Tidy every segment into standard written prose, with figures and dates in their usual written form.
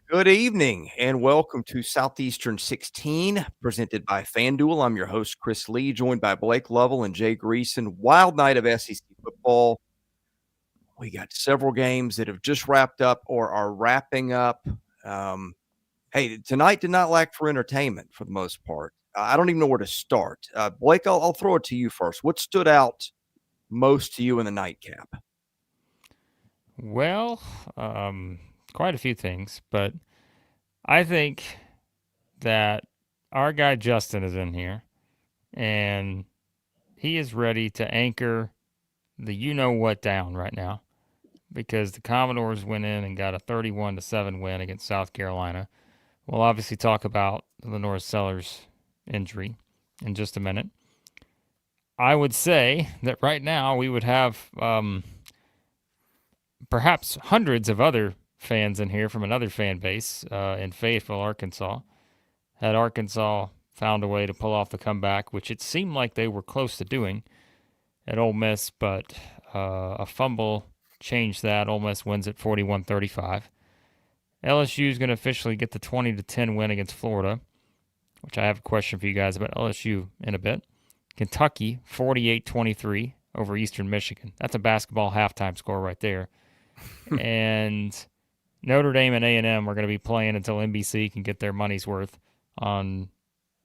Good evening and welcome to Southeastern 16, presented by FanDuel. I'm your host, Chris Lee, joined by Blake Lovell and Jay Greeson. Wild night of SEC football. We got several games that have just wrapped up or are wrapping up. Hey, tonight did not lack for entertainment for the most part. I don't even know where to start. Blake, I'll throw it to you first. What stood out most to you in the nightcap? Well, quite a few things, but I think that our guy Justin is in here, and he is ready to anchor the you-know-what down right now because the Commodores went in and got a 31-7 win against South Carolina. We'll obviously talk about the LaNorris Sellers injury in just a minute. I would say that right now we would have perhaps hundreds of other fans in here from another fan base in Fayetteville, Arkansas. Had Arkansas found a way to pull off the comeback, which it seemed like they were close to doing at Ole Miss, but a fumble changed that. Ole Miss wins at 41-35. LSU is going to officially get the 20-10 win against Florida, which I have a question for you guys about LSU in a bit. Kentucky, 48-23 over Eastern Michigan. That's a basketball halftime score right there. And Notre Dame and A&M are going to be playing until NBC can get their money's worth on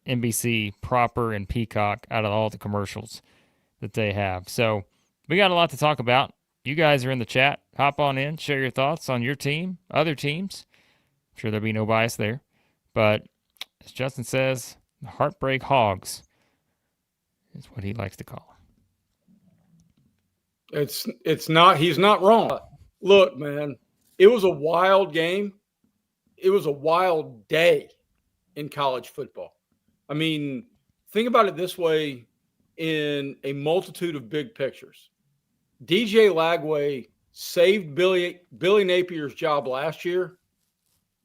NBC proper and Peacock out of all the commercials that they have. So we got a lot to talk about. You guys are in the chat. Hop on in, share your thoughts on your team, other teams. I'm sure there'll be no bias there. But as Justin says, the Heartbreak Hogs is what he likes to call them. It's not, he's not wrong. Look, man, it was a wild game. It was a wild day in college football. I mean, think about it this way in a multitude of big pictures. DJ Lagway saved Billy Napier's job last year,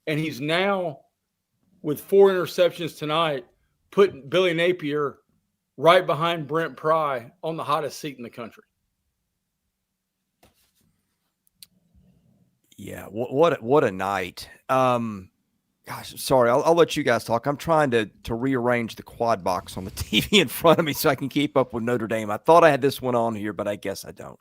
and he's now, with 4 interceptions tonight, putting Billy Napier right behind Brent Pry on the hottest seat in the country. Yeah, what a night. Gosh, sorry, I'll let you guys talk. I'm trying to rearrange the quad box on the TV in front of me so I can keep up with Notre Dame. I thought I had this one on here, but I guess I don't.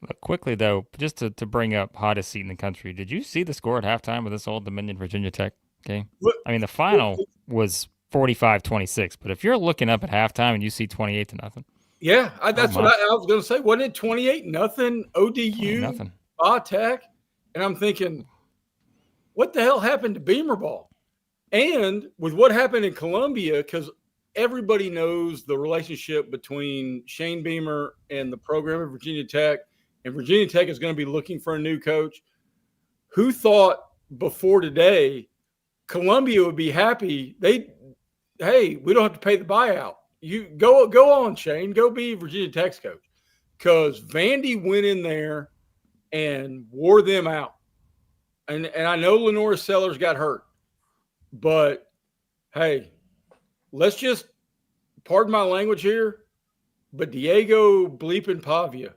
Look, quickly, though, just to bring up hottest seat in the country, did you see the score at halftime of this Old Dominion Virginia Tech game? I mean, the final was 45-26, but if you're looking up at halftime and you see 28-0. Yeah, that's what I was going to say. Wasn't it 28-0 ODU, nothing. Tech? And I'm thinking, what the hell happened to Beamer ball? And with what happened in Columbia, because everybody knows the relationship between Shane Beamer and the program at Virginia Tech, and Virginia Tech is going to be looking for a new coach. Who thought before today Columbia would be happy? Hey, we don't have to pay the buyout. You go on, Shane. Go be Virginia Tech's coach. Because Vandy went in there and wore them out. And I know LaNorris Sellers got hurt. But, hey, let's just, pardon my language here, but Diego bleeping Pavia.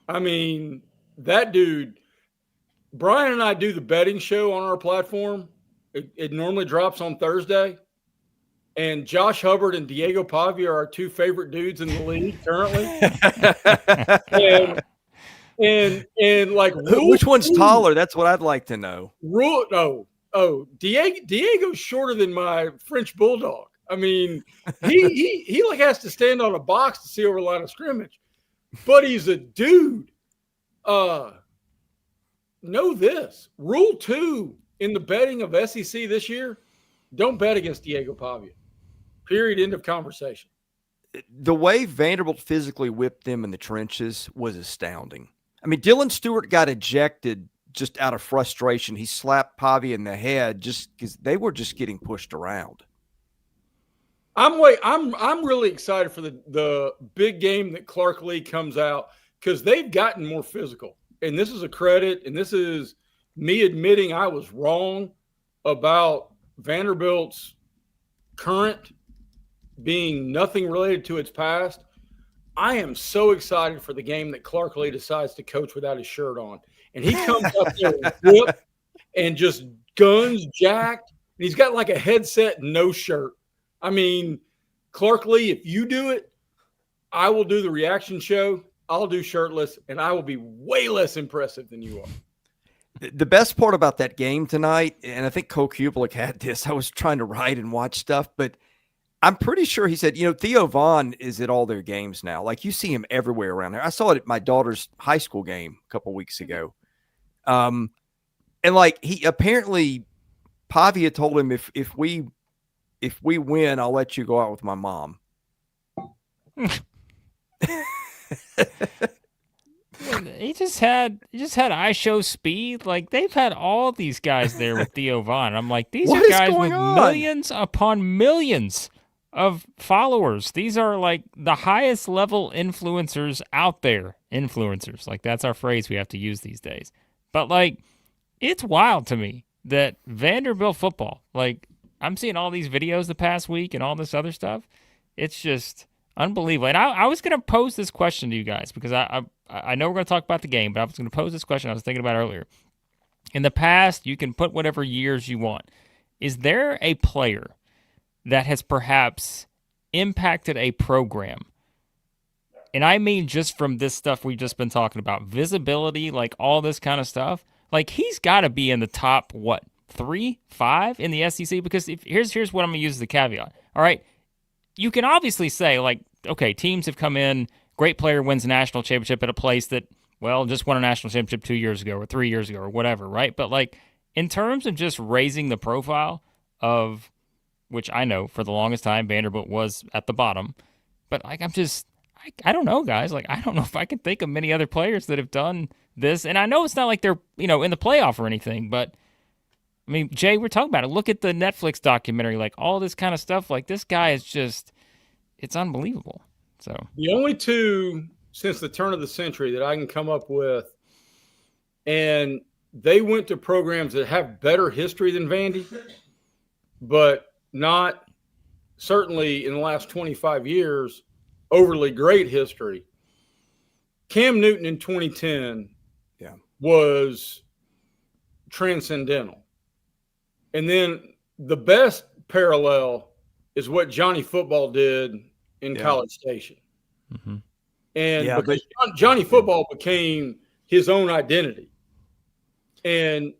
I mean, that dude, Brian and I do the betting show on our platform. It normally drops on Thursday. And Josh Hubbard and Diego Pavia are our 2 favorite dudes in the league currently. and like, which one's taller? That's what I'd like to know. Diego's shorter than my French bulldog. I mean, he like has to stand on a box to see over the line of scrimmage. But he's a dude. Know this. Rule 2 in the betting of SEC this year, don't bet against Diego Pavia. Period. End of conversation. The way Vanderbilt physically whipped them in the trenches was astounding. I mean, Dylan Stewart got ejected just out of frustration. He slapped Pavia in the head just because they were just getting pushed around. I'm really excited for the big game that Clark Lee comes out because they've gotten more physical. And this is a credit, and this is me admitting I was wrong about Vanderbilt's current being nothing related to its past. I am so excited for the game that Clark Lee decides to coach without his shirt on. And he comes up there and and just guns jacked. And he's got like a headset and no shirt. I mean, Clark Lee, if you do it, I will do the reaction show. I'll do shirtless, and I will be way less impressive than you are. The best part about that game tonight, and I think Cole Kubelik had this, I was trying to write and watch stuff, but I'm pretty sure he said, Theo Vaughn is at all their games now. Like, you see him everywhere around there. I saw it at my daughter's high school game a couple weeks ago. And like, he apparently, Pavia told him, if we win, I'll let you go out with my mom. He just had I show speed. Like, they've had all these guys there with Theo Vaughn. I'm like, these are guys with millions upon millions of followers. These are like the highest level influencers out there. Influencers. Like, that's our phrase we have to use these days. But like, it's wild to me that Vanderbilt football, like, I'm seeing all these videos the past week and all this other stuff. It's just unbelievable. And I was going to pose this question to you guys because I know we're going to talk about the game, but I was going to pose this question I was thinking about earlier. In the past, you can put whatever years you want. Is there a player that has perhaps impacted a program? And I mean just from this stuff we've just been talking about, visibility, like all this kind of stuff. Like, he's got to be in the top, 3, 5 in the SEC? Because here's what I'm going to use as the caveat. All right, you can obviously say, like, okay, teams have come in, great player wins a national championship at a place that, well, just won a national championship 2 years ago or 3 years ago or whatever, right? But, like, in terms of just raising the profile of, which I know for the longest time Vanderbilt was at the bottom, but, like, I don't know, guys. Like, I don't know if I can think of many other players that have done this. And I know it's not like they're, in the playoff or anything, but, I mean, Jay, we're talking about it. Look at the Netflix documentary, like all this kind of stuff. Like, this guy is just, it's unbelievable. So the only two since the turn of the century that I can come up with, and they went to programs that have better history than Vandy, but not certainly in the last 25 years, overly great history. Cam Newton in 2010 was transcendental. And then the best parallel is what Johnny Football did in College Station. Mm-hmm. And because Johnny Football became his own identity. And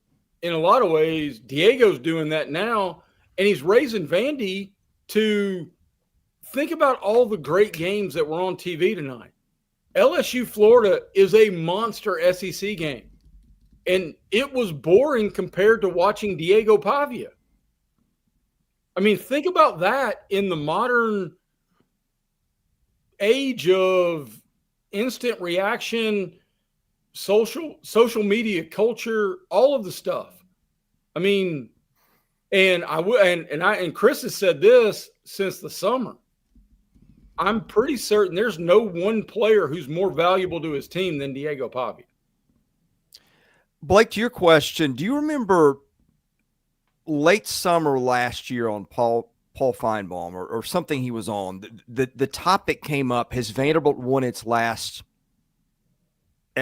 in a lot of ways, Diego's doing that now, and he's raising Vandy to think about all the great games that were on TV tonight. LSU Florida is a monster SEC game, and it was boring compared to watching Diego Pavia. I mean, think about that in the modern age of instant reaction, social media culture, all of the stuff. I mean, and Chris has said this since the summer. I'm pretty certain there's no one player who's more valuable to his team than Diego Pavia. Blake, to your question, do you remember late summer last year on Paul Feinbaum or something he was on? The topic came up: has Vanderbilt won its last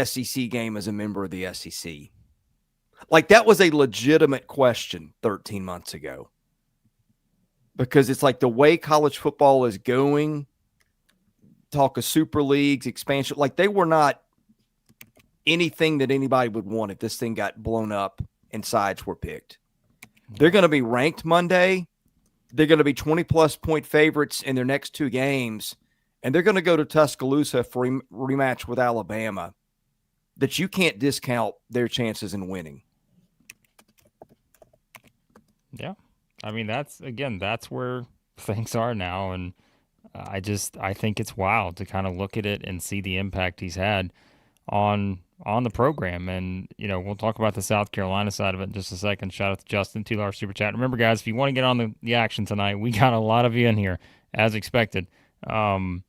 SEC game as a member of the SEC? Like, that was a legitimate question 13 months ago, because it's like the way college football is going, talk of super leagues, expansion, like they were not anything that anybody would want if this thing got blown up and sides were picked. They're going to be ranked Monday. They're going to be 20-plus point favorites in their next two games, and they're going to go to Tuscaloosa for a rematch with Alabama that you can't discount their chances in winning. Yeah. I mean, that's where things are now, and I think it's wild to kind of look at it and see the impact he's had on the program. And, we'll talk about the South Carolina side of it in just a second. Shout out to Justin, $2 super chat. Remember, guys, if you want to get on the action tonight, we got a lot of you in here, as expected. $2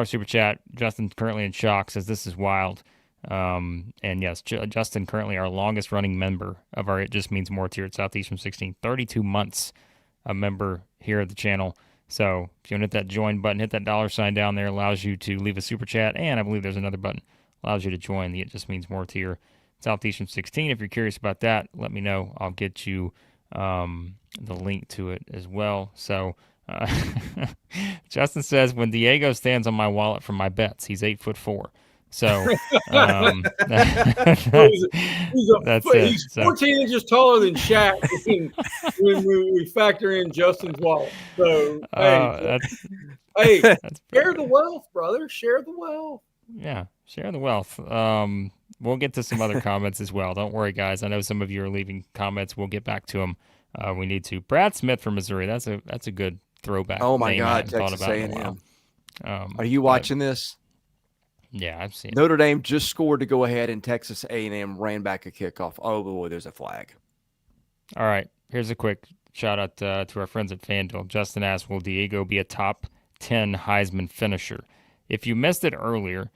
super chat. Justin, currently in shock, says this is wild. And yes, Justin, currently our longest running member of our It Just Means More tier at Southeastern 16, 32 months a member here at the channel. So if you want to hit that join button, hit that $sign down there, allows you to leave a super chat. And I believe there's another button, allows you to join the It Just Means More tier. Southeastern 16. If you're curious about that, let me know. I'll get you the link to it as well. So Justin says, when Diego stands on my wallet for my bets, he's 8'4". So that's it. He's 14 inches taller than Shaq when we factor in Justin's wallet. So hey, share the wealth, brother. Share the wealth. Yeah, share the wealth. We'll get to some other comments as well. Don't worry, guys. I know some of you are leaving comments. We'll get back to them. We need to. Brad Smith from Missouri. That's a good throwback. Oh my name God, Texas A&M. Are you watching this? Yeah, I've seen it. Notre Dame just scored to go ahead, and Texas A&M ran back a kickoff. Oh boy, there's a flag. All right, here's a quick shout out to our friends at FanDuel. Justin asked, "Will Diego be a top 10 Heisman finisher?" If you missed it earlier,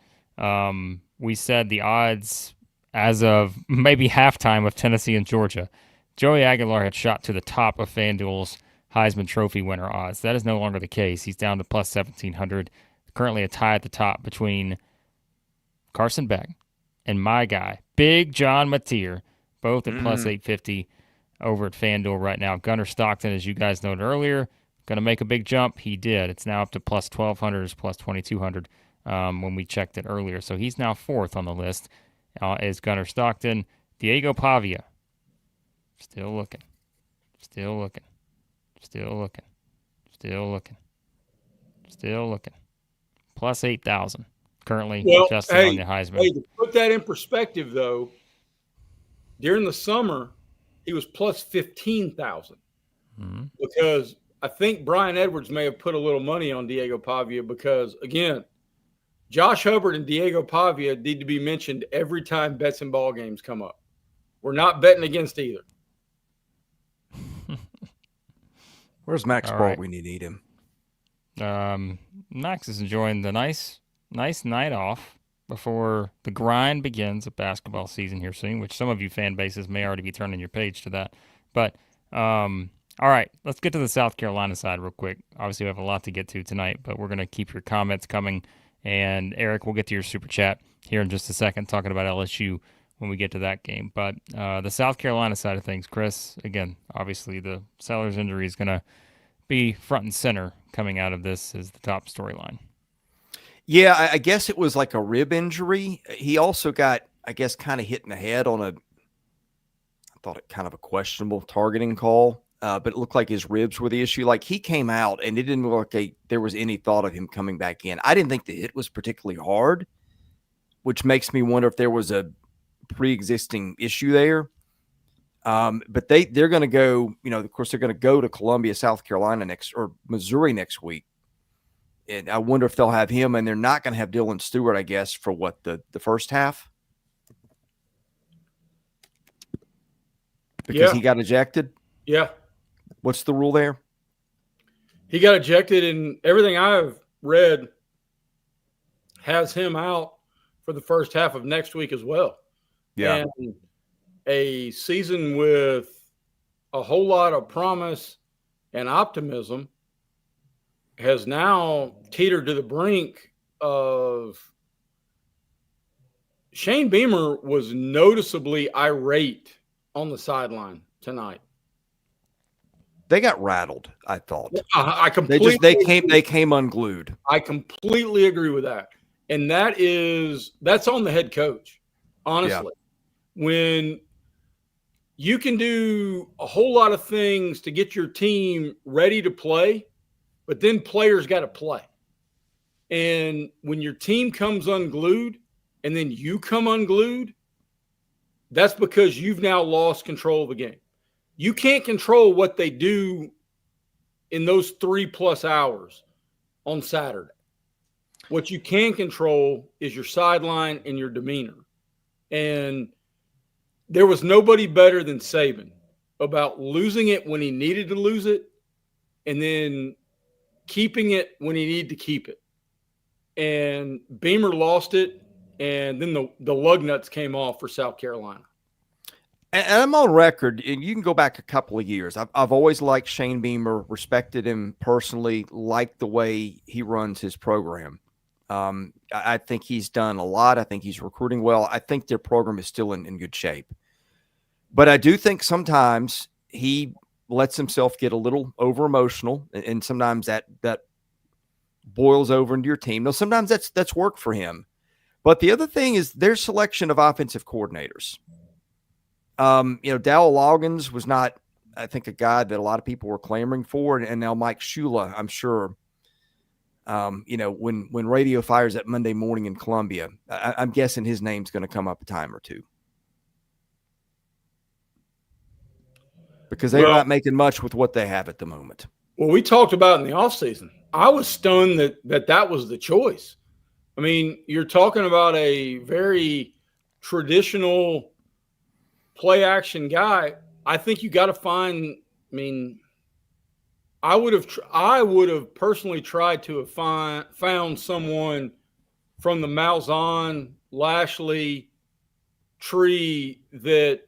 we said the odds as of maybe halftime of Tennessee and Georgia. Joey Aguilar had shot to the top of FanDuel's Heisman Trophy winner odds. That is no longer the case. He's down to plus 1,700. Currently a tie at the top between Carson Beck and my guy, Big John Mateer, both at plus 850 over at FanDuel right now. Gunnar Stockton, as you guys noted earlier, going to make a big jump. He did. It's now up to plus 1,200, it's plus 2,200 when we checked it earlier. So he's now fourth on the list is Gunnar Stockton. Diego Pavia, still looking. Plus 8,000. Currently Justin on the Heisman. Hey, to put that in perspective, though, during the summer, he was plus 15,000 because I think Brian Edwards may have put a little money on Diego Pavia because, again, Josh Hubbard and Diego Pavia need to be mentioned every time bets and ball games come up. We're not betting against either. Where's Max Ball? We need him. Max is enjoying the nice night off before the grind begins of basketball season here soon, which some of you fan bases may already be turning your page to that. But all right, let's get to the South Carolina side real quick. Obviously, we have a lot to get to tonight, but we're going to keep your comments coming. And Eric, we'll get to your super chat here in just a second, talking about LSU when we get to that game. But the South Carolina side of things, Chris, again, obviously the Sellers injury is going to be front and center coming out of this as the top storyline. Yeah, I guess it was like a rib injury. He also got, I guess, kind of hit in the head on I thought it kind of a questionable targeting call, but it looked like his ribs were the issue. Like he came out and it didn't look like there was any thought of him coming back in. I didn't think the hit was particularly hard, which makes me wonder if there was a pre-existing issue there. But they're going to go, of course, they're going to go to Columbia, South Carolina or Missouri next week. And I wonder if they'll have him, and they're not going to have Dylan Stewart, I guess, for what, the first half? Because he got ejected? Yeah. What's the rule there? He got ejected, and everything I've read has him out for the first half of next week as well. Yeah. And a season with a whole lot of promise and optimism has now teetered to the brink of Shane Beamer was noticeably irate on the sideline tonight. They got rattled, I thought. I completely they came unglued. I completely agree with that. And that's on the head coach, honestly. Yeah. When you can do a whole lot of things to get your team ready to play, but then players got to play. And when your team comes unglued and then you come unglued, that's because you've now lost control of the game. You can't control what they do in those 3+ hours on Saturday. What you can control is your sideline and your demeanor. And there was nobody better than Saban about losing it when he needed to lose it and then keeping it when he needed to keep it. And Beamer lost it, and then the lug nuts came off for South Carolina. And I'm on record, and you can go back a couple of years. I've always liked Shane Beamer, respected him personally, liked the way he runs his program. I think he's done a lot. I think he's recruiting well. I think their program is still in good shape. But I do think sometimes he lets himself get a little over emotional, and sometimes that boils over into your team. Now, sometimes that's work for him. But the other thing is their selection of offensive coordinators. Dowell Loggins was not, I think, a guy that a lot of people were clamoring for, and now Mike Shula, I'm sure. When radio fires that Monday morning in Columbia, I'm guessing his name's going to come up a time or two. Because they're not making much with what they have at the moment. Well, we talked about in the offseason. I was stunned that was the choice. I mean, you're talking about a very traditional play action guy. I think you got to find. I mean, I would have personally tried to have found someone from the Malzahn, Lashley tree that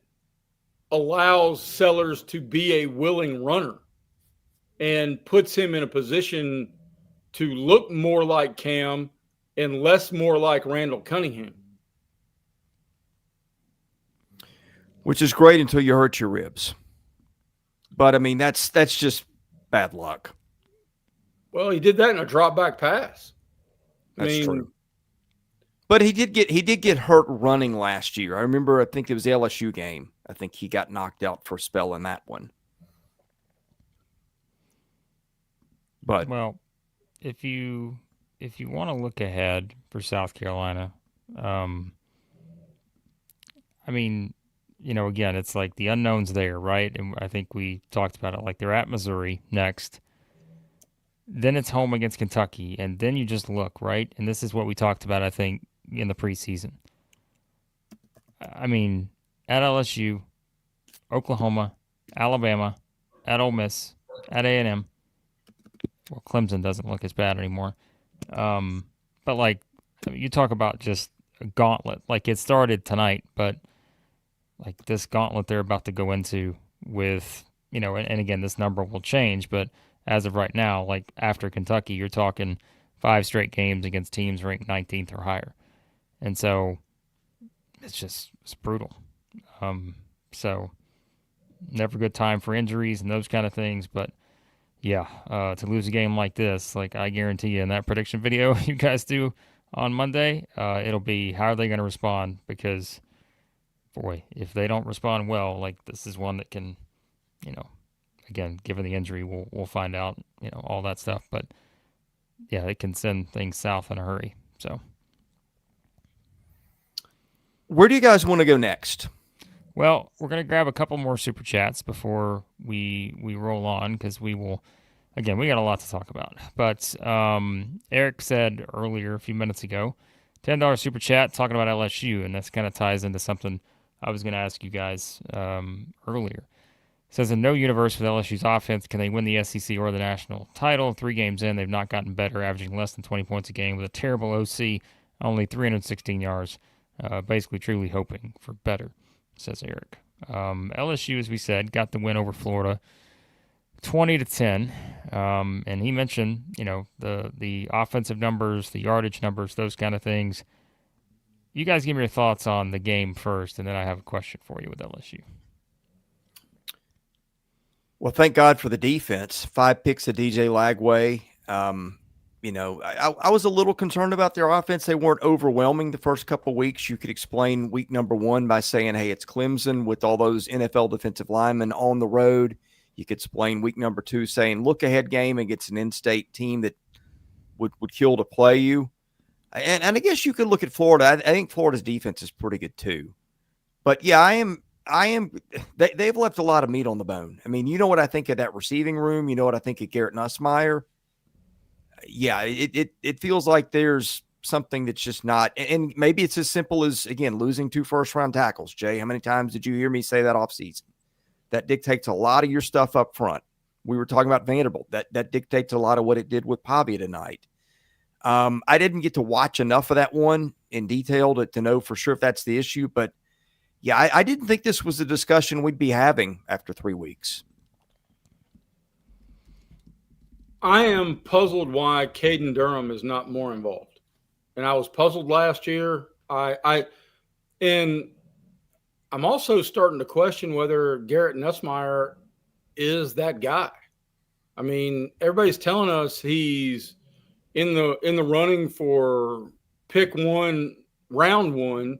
allows Sellers to be a willing runner and puts him in a position to look more like Cam and less more like Randall Cunningham. Which is great until you hurt your ribs. But, I mean, that's just bad luck. Well, he did that in a drop back pass. That's true. But he did get hurt running last year. I think it was the LSU game. I think he got knocked out for a spell in that one. But if you want to look ahead for South Carolina, again, it's like the unknown's there, right? And I think we talked about it. Like they're at Missouri next. Then it's home against Kentucky, and then you just look, right? And this is what we talked about, I think, in the preseason. I mean, at LSU, Oklahoma, Alabama, at Ole Miss, at A&M. Well, Clemson doesn't look as bad anymore. But, you talk about just a gauntlet. Like, it started tonight, but, this gauntlet they're about to go into with, and again, this number will change, but as of right now, after Kentucky, you're talking 5 straight games against teams ranked 19th or higher. And so it's brutal. So never a good time for injuries and those kind of things. But, yeah, to lose a game like this, I guarantee you in that prediction video you guys do on Monday, it'll be how are they going to respond? Because, boy, if they don't respond well, this is one that can, again, given the injury, we'll find out, all that stuff. But, yeah, it can send things south in a hurry. So, where do you guys want to go next? Well, we're going to grab a couple more super chats before we roll on because we will, again, we got a lot to talk about. But Eric said earlier, a few minutes ago, $10 super chat talking about LSU, and this kind of ties into something I was going to ask you guys earlier. It says, in no universe with LSU's offense can they win the SEC or the national title. 3 games in, they've not gotten better, averaging less than 20 points a game with a terrible OC, only 316 yards. Basically truly hoping for better, says Eric. LSU, as we said, got the win over Florida 20-10. And he mentioned, the offensive numbers, the yardage numbers, those kind of things. You guys give me your thoughts on the game first, and then I have a question for you with LSU. Well, thank God for the defense. 5 picks of DJ Lagway. I was a little concerned about their offense. They weren't overwhelming the first couple of weeks. You could explain week number 1 by saying, hey, it's Clemson with all those NFL defensive linemen on the road. You could explain week number 2 saying, look ahead game against an in-state team that would kill to play you. And I guess you could look at Florida. I think Florida's defense is pretty good too. But yeah, they've left a lot of meat on the bone. I mean, you know what I think of that receiving room. You know what I think of Garrett Nussmeier. Yeah, it feels like there's something that's just not, and maybe it's as simple as, again, losing 2 first-round tackles. Jay, how many times did you hear me say that offseason? That dictates a lot of your stuff up front. We were talking about Vanderbilt. That dictates a lot of what it did with Pavia tonight. I didn't get to watch enough of that one in detail to know for sure if that's the issue, but yeah, I didn't think this was a discussion we'd be having after 3 weeks. I am puzzled why Caden Durham is not more involved. and I was puzzled last year. And I'm also starting to question whether Garrett Nussmeier is that guy. I mean, everybody's telling us he's in the running for pick one, round one.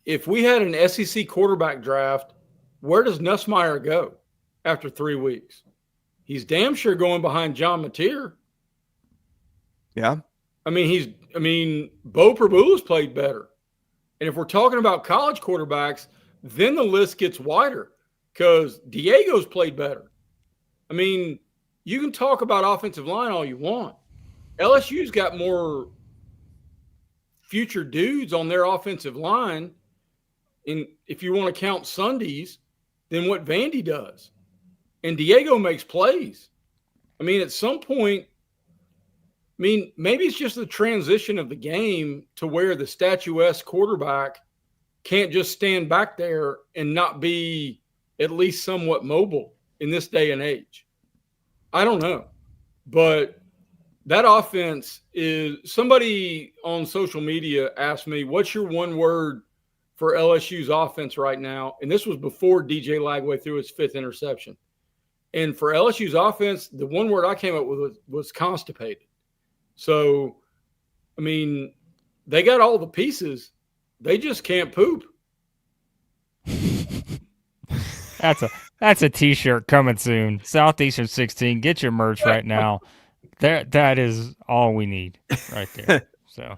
If we had an SEC quarterback draft, where does Nussmeier go after 3 weeks? He's damn sure going behind John Mateer. Yeah. I mean, Bo Prabula's played better. And if we're talking about college quarterbacks, then the list gets wider because Diego's played better. I mean, you can talk about offensive line all you want. LSU's got more future dudes on their offensive line, and if you want to count Sundays, than what Vandy does. And Diego makes plays. I mean, at some point, maybe it's just the transition of the game to where the statuesque quarterback can't just stand back there and not be at least somewhat mobile in this day and age. I don't know. But that offense is – somebody on social media asked me, what's your one word for LSU's offense right now? And this was before DJ Lagway threw his 5th interception. And for LSU's offense, the one word I came up with was constipated. So, I mean, they got all the pieces. They just can't poop. That's a T-shirt coming soon. Southeastern 16, get your merch right now. That is all we need right there. So,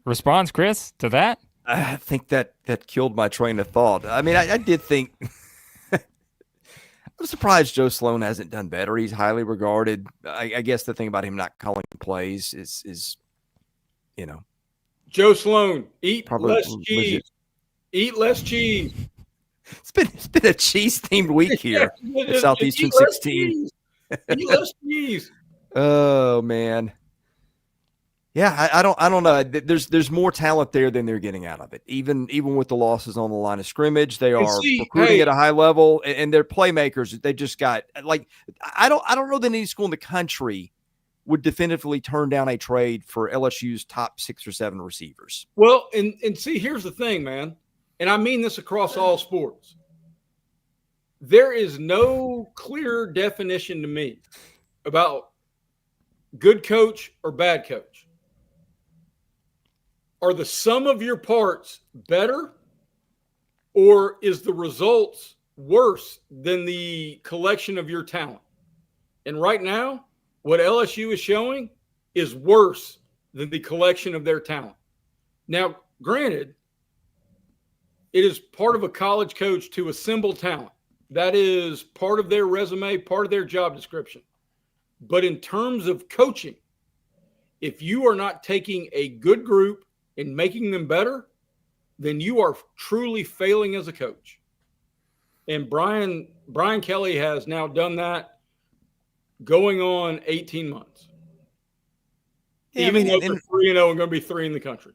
response, Chris, to that? I think that killed my train of thought. I mean, I did think I'm surprised Joe Sloan hasn't done better. He's highly regarded. I guess the thing about him not calling plays is Joe Sloan, eat probably less cheese. legit. Eat less cheese. It's been a cheese-themed week here at Southeastern 16. Eat less cheese. Oh, man. Yeah, I don't know. There's more talent there than they're getting out of it. Even with the losses on the line of scrimmage, they are recruiting at a high level, and they're playmakers. They just got I don't know that any school in the country would definitively turn down a trade for LSU's top 6 or 7 receivers. Well, and see, here's the thing, man, and I mean this across all sports. There is no clear definition to me about good coach or bad coach. Are the sum of your parts better, or is the results worse than the collection of your talent? And right now, what LSU is showing is worse than the collection of their talent. Now, granted, it is part of a college coach to assemble talent. That is part of their resume, part of their job description. But in terms of coaching, if you are not taking a good group and making them better, then you are truly failing as a coach. And Brian Kelly has now done that going on 18 months. Yeah, Even though they're 3-0 and going to be 3 in the country.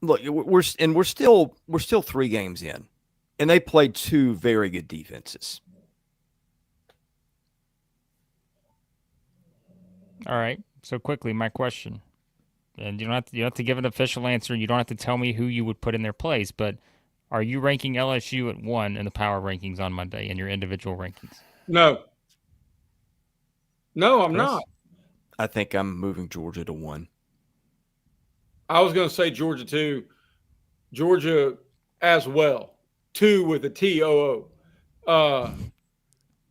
Look, we're still 3 games in, and they played 2 very good defenses. All right. So quickly, my question. And you don't have to give an official answer. You don't have to tell me who you would put in their place. But are you ranking LSU at 1 in the power rankings on Monday in your individual rankings? No, I'm Chris? not. I think I'm moving Georgia to 1. I was going to say Georgia 2. Georgia as well. 2 with a T-O-O.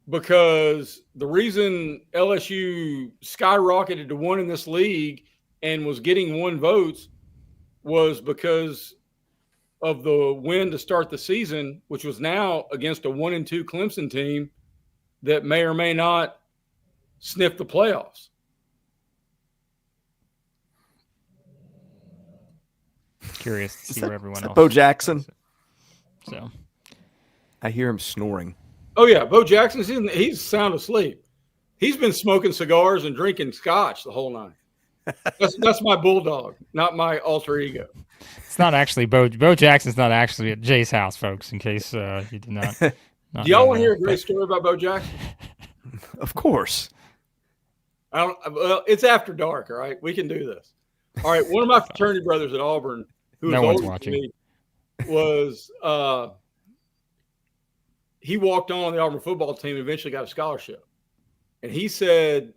Because the reason LSU skyrocketed to 1 in this league and was getting 1 votes was because of the win to start the season, which was now against a 1-2 Clemson team that may or may not sniff the playoffs. Curious to see where everyone else. Bo Jackson. So I hear him snoring. Oh yeah, Bo Jackson. He's sound asleep. He's been smoking cigars and drinking scotch the whole night. That's my bulldog, not my alter ego. it's not actually Bo Jackson's not actually at Jay's house, folks. In case you did not. Do y'all want to hear a great story about Bo Jackson? Of course. Well, it's after dark, all right? We can do this. All right, one of my fraternity brothers at Auburn, who No was one's older watching. than me, was he walked on the Auburn football team and eventually got a scholarship. And he said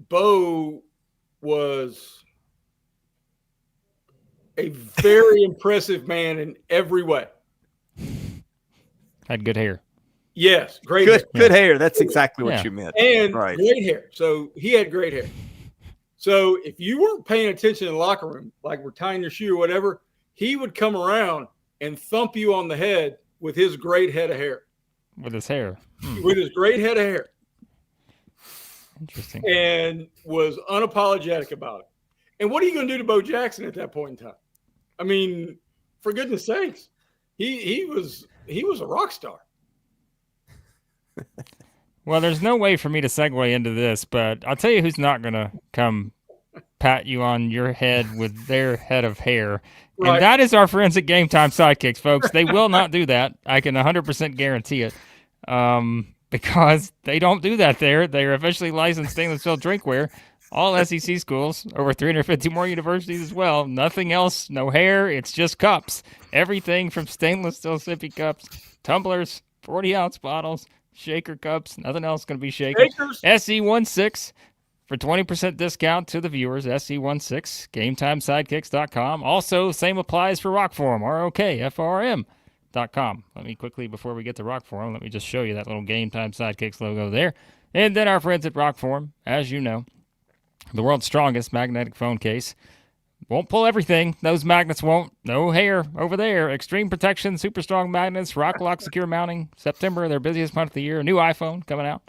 Bo was a very impressive man in every way. Had good hair. Yes, great good hair. That's exactly what Yeah. you meant. and Right. great hair. So he had great hair. So if you weren't paying attention in the locker room, like we're tying your shoe or whatever, he would come around and thump you on the head with his great head of hair. With his hair. With his great head of hair. Interesting. And was unapologetic about it. And what are you going to do to Bo Jackson at that point in time? I mean, for goodness sakes, he was a rock star. Well, there's no way for me to segue into this, but I'll tell you who's not going to come pat you on your head with their head of hair. Right. And that is our friends at Game Time Sidekicks, folks. They will not do that. I can 100% guarantee it. Because they don't do that there. They're officially licensed stainless steel drinkware. All SEC schools, over 350 more universities as well. Nothing else, no hair. It's just cups. Everything from stainless steel sippy cups, tumblers, 40-ounce bottles, shaker cups. Nothing else going to be shaken. Shakers. SE16 for 20% discount to the viewers. SE16, GameTimeSidekicks.com. Also, same applies for Rockform, ROKFRM.com. Let me quickly, before we get to Rockform, let me just show you that little Game Time Sidekicks logo there. And then our friends at Rockform, as you know, the world's strongest magnetic phone case. Won't pull everything. Those magnets won't. No hair over there. Extreme protection, super strong magnets, rock lock secure mounting. September, their busiest month of the year. New iPhone coming out.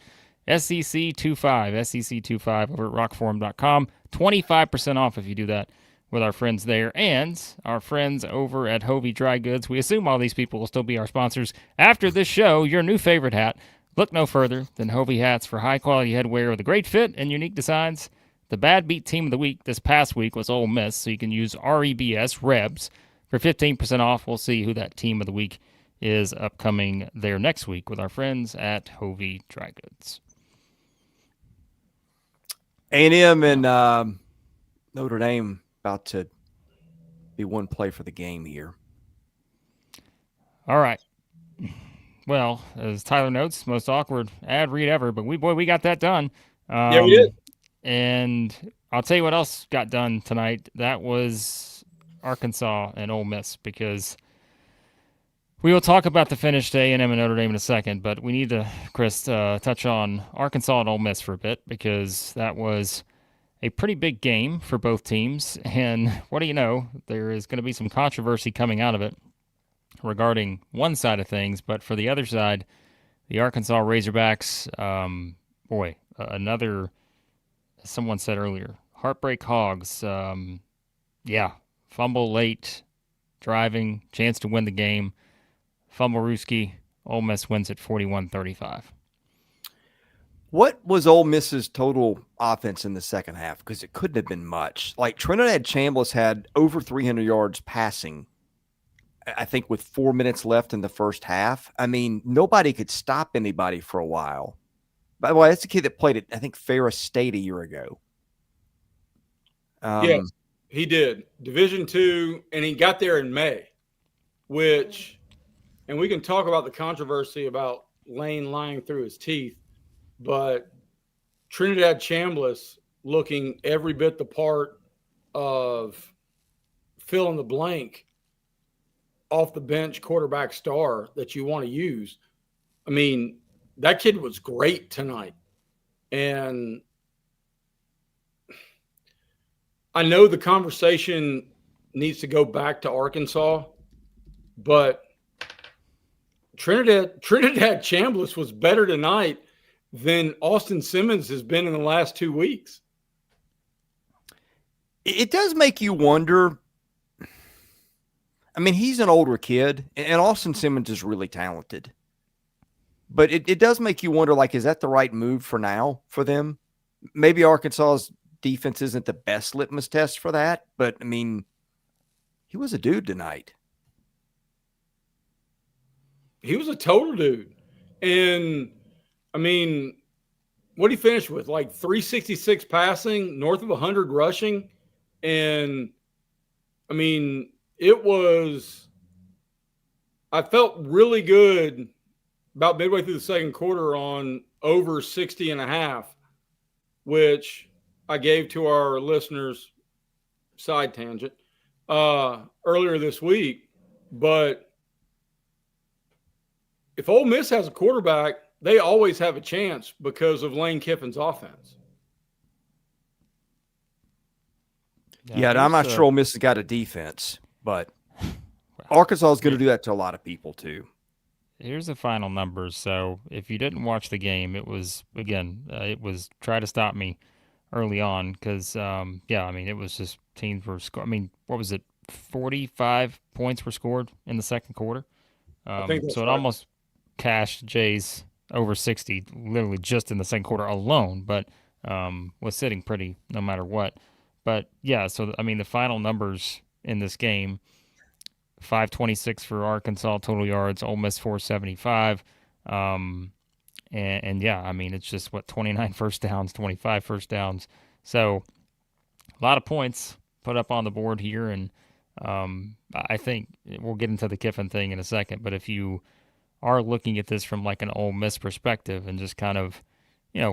SEC25. SEC25 over at rockform.com. 25% off if you do that with our friends there. And our friends over at Hovey Dry Goods. We assume all these people will still be our sponsors after this show. Your new favorite hat. Look no further than Hovey hats for high-quality headwear with a great fit and unique designs. The Bad Beat Team of the Week this past week was Ole Miss, so you can use REBS, Rebs, for 15% off. We'll see who that Team of the Week is upcoming there next week with our friends at Hovey Dry Goods. A&M and Notre Dame about to be one play for the game here. All right. Well, as Tyler notes, most awkward ad read ever, but we got that done. Yeah, we did. And I'll tell you what else got done tonight. That was Arkansas and Ole Miss, because we will talk about the finish to A&M and Notre Dame in a second, but we need to, Chris, touch on Arkansas and Ole Miss for a bit, because that was a pretty big game for both teams. And what do you know? There is going to be some controversy coming out of it regarding one side of things, but for the other side, the Arkansas Razorbacks, another, someone said earlier, heartbreak hogs. Fumble late, driving, chance to win the game. Fumble Ruski, Ole Miss wins at 41-35. What was Ole Miss's total offense in the second half? Because it couldn't have been much. Like, Trinidad Chambliss had over 300 yards passing, I think, with 4 minutes left in the first half. I mean, nobody could stop anybody for a while. By the way, that's the kid that played at, I think, Ferris State a year ago. Yes, he did. Division II, and he got there in May, and we can talk about the controversy about Lane lying through his teeth, but Trinidad Chambliss looking every bit the part of fill in the blank off the bench quarterback star that you want to use. I mean, that kid was great tonight. And I know the conversation needs to go back to Arkansas, but Trinidad Chambliss was better tonight than Austin Simmons has been in the last 2 weeks. It does make you wonder. I mean, he's an older kid, and Austin Simmons is really talented. But it does make you wonder, like, is that the right move for now for them? Maybe Arkansas's defense isn't the best litmus test for that, but, I mean, he was a dude tonight. He was a total dude. And, I mean, what did he finish with? Like 366 passing, north of 100 rushing. And, I mean, I felt really good about midway through the second quarter on over 60.5, which I gave to our listeners, side tangent, earlier this week. But if Ole Miss has a quarterback, they always have a chance because of Lane Kiffin's offense. Yeah, I'm not sure Ole Miss has got a defense, but Arkansas is going to do that to a lot of people too. Here's the final numbers. So if you didn't watch the game, it was try to stop me early on because, it was just teams were scoring. I mean, what was it? 45 points were scored in the second quarter. I think that's so it right. Almost cashed Jay's over 60 literally just in the second quarter alone, but was sitting pretty no matter what. But yeah, so I mean the final numbers in this game, 526 for Arkansas total yards, Ole Miss 475. And yeah, I mean it's just 29 first downs, 25 first downs. So a lot of points put up on the board here, and I think we'll get into the Kiffin thing in a second, but if you are looking at this from like an Ole Miss perspective and just kind of,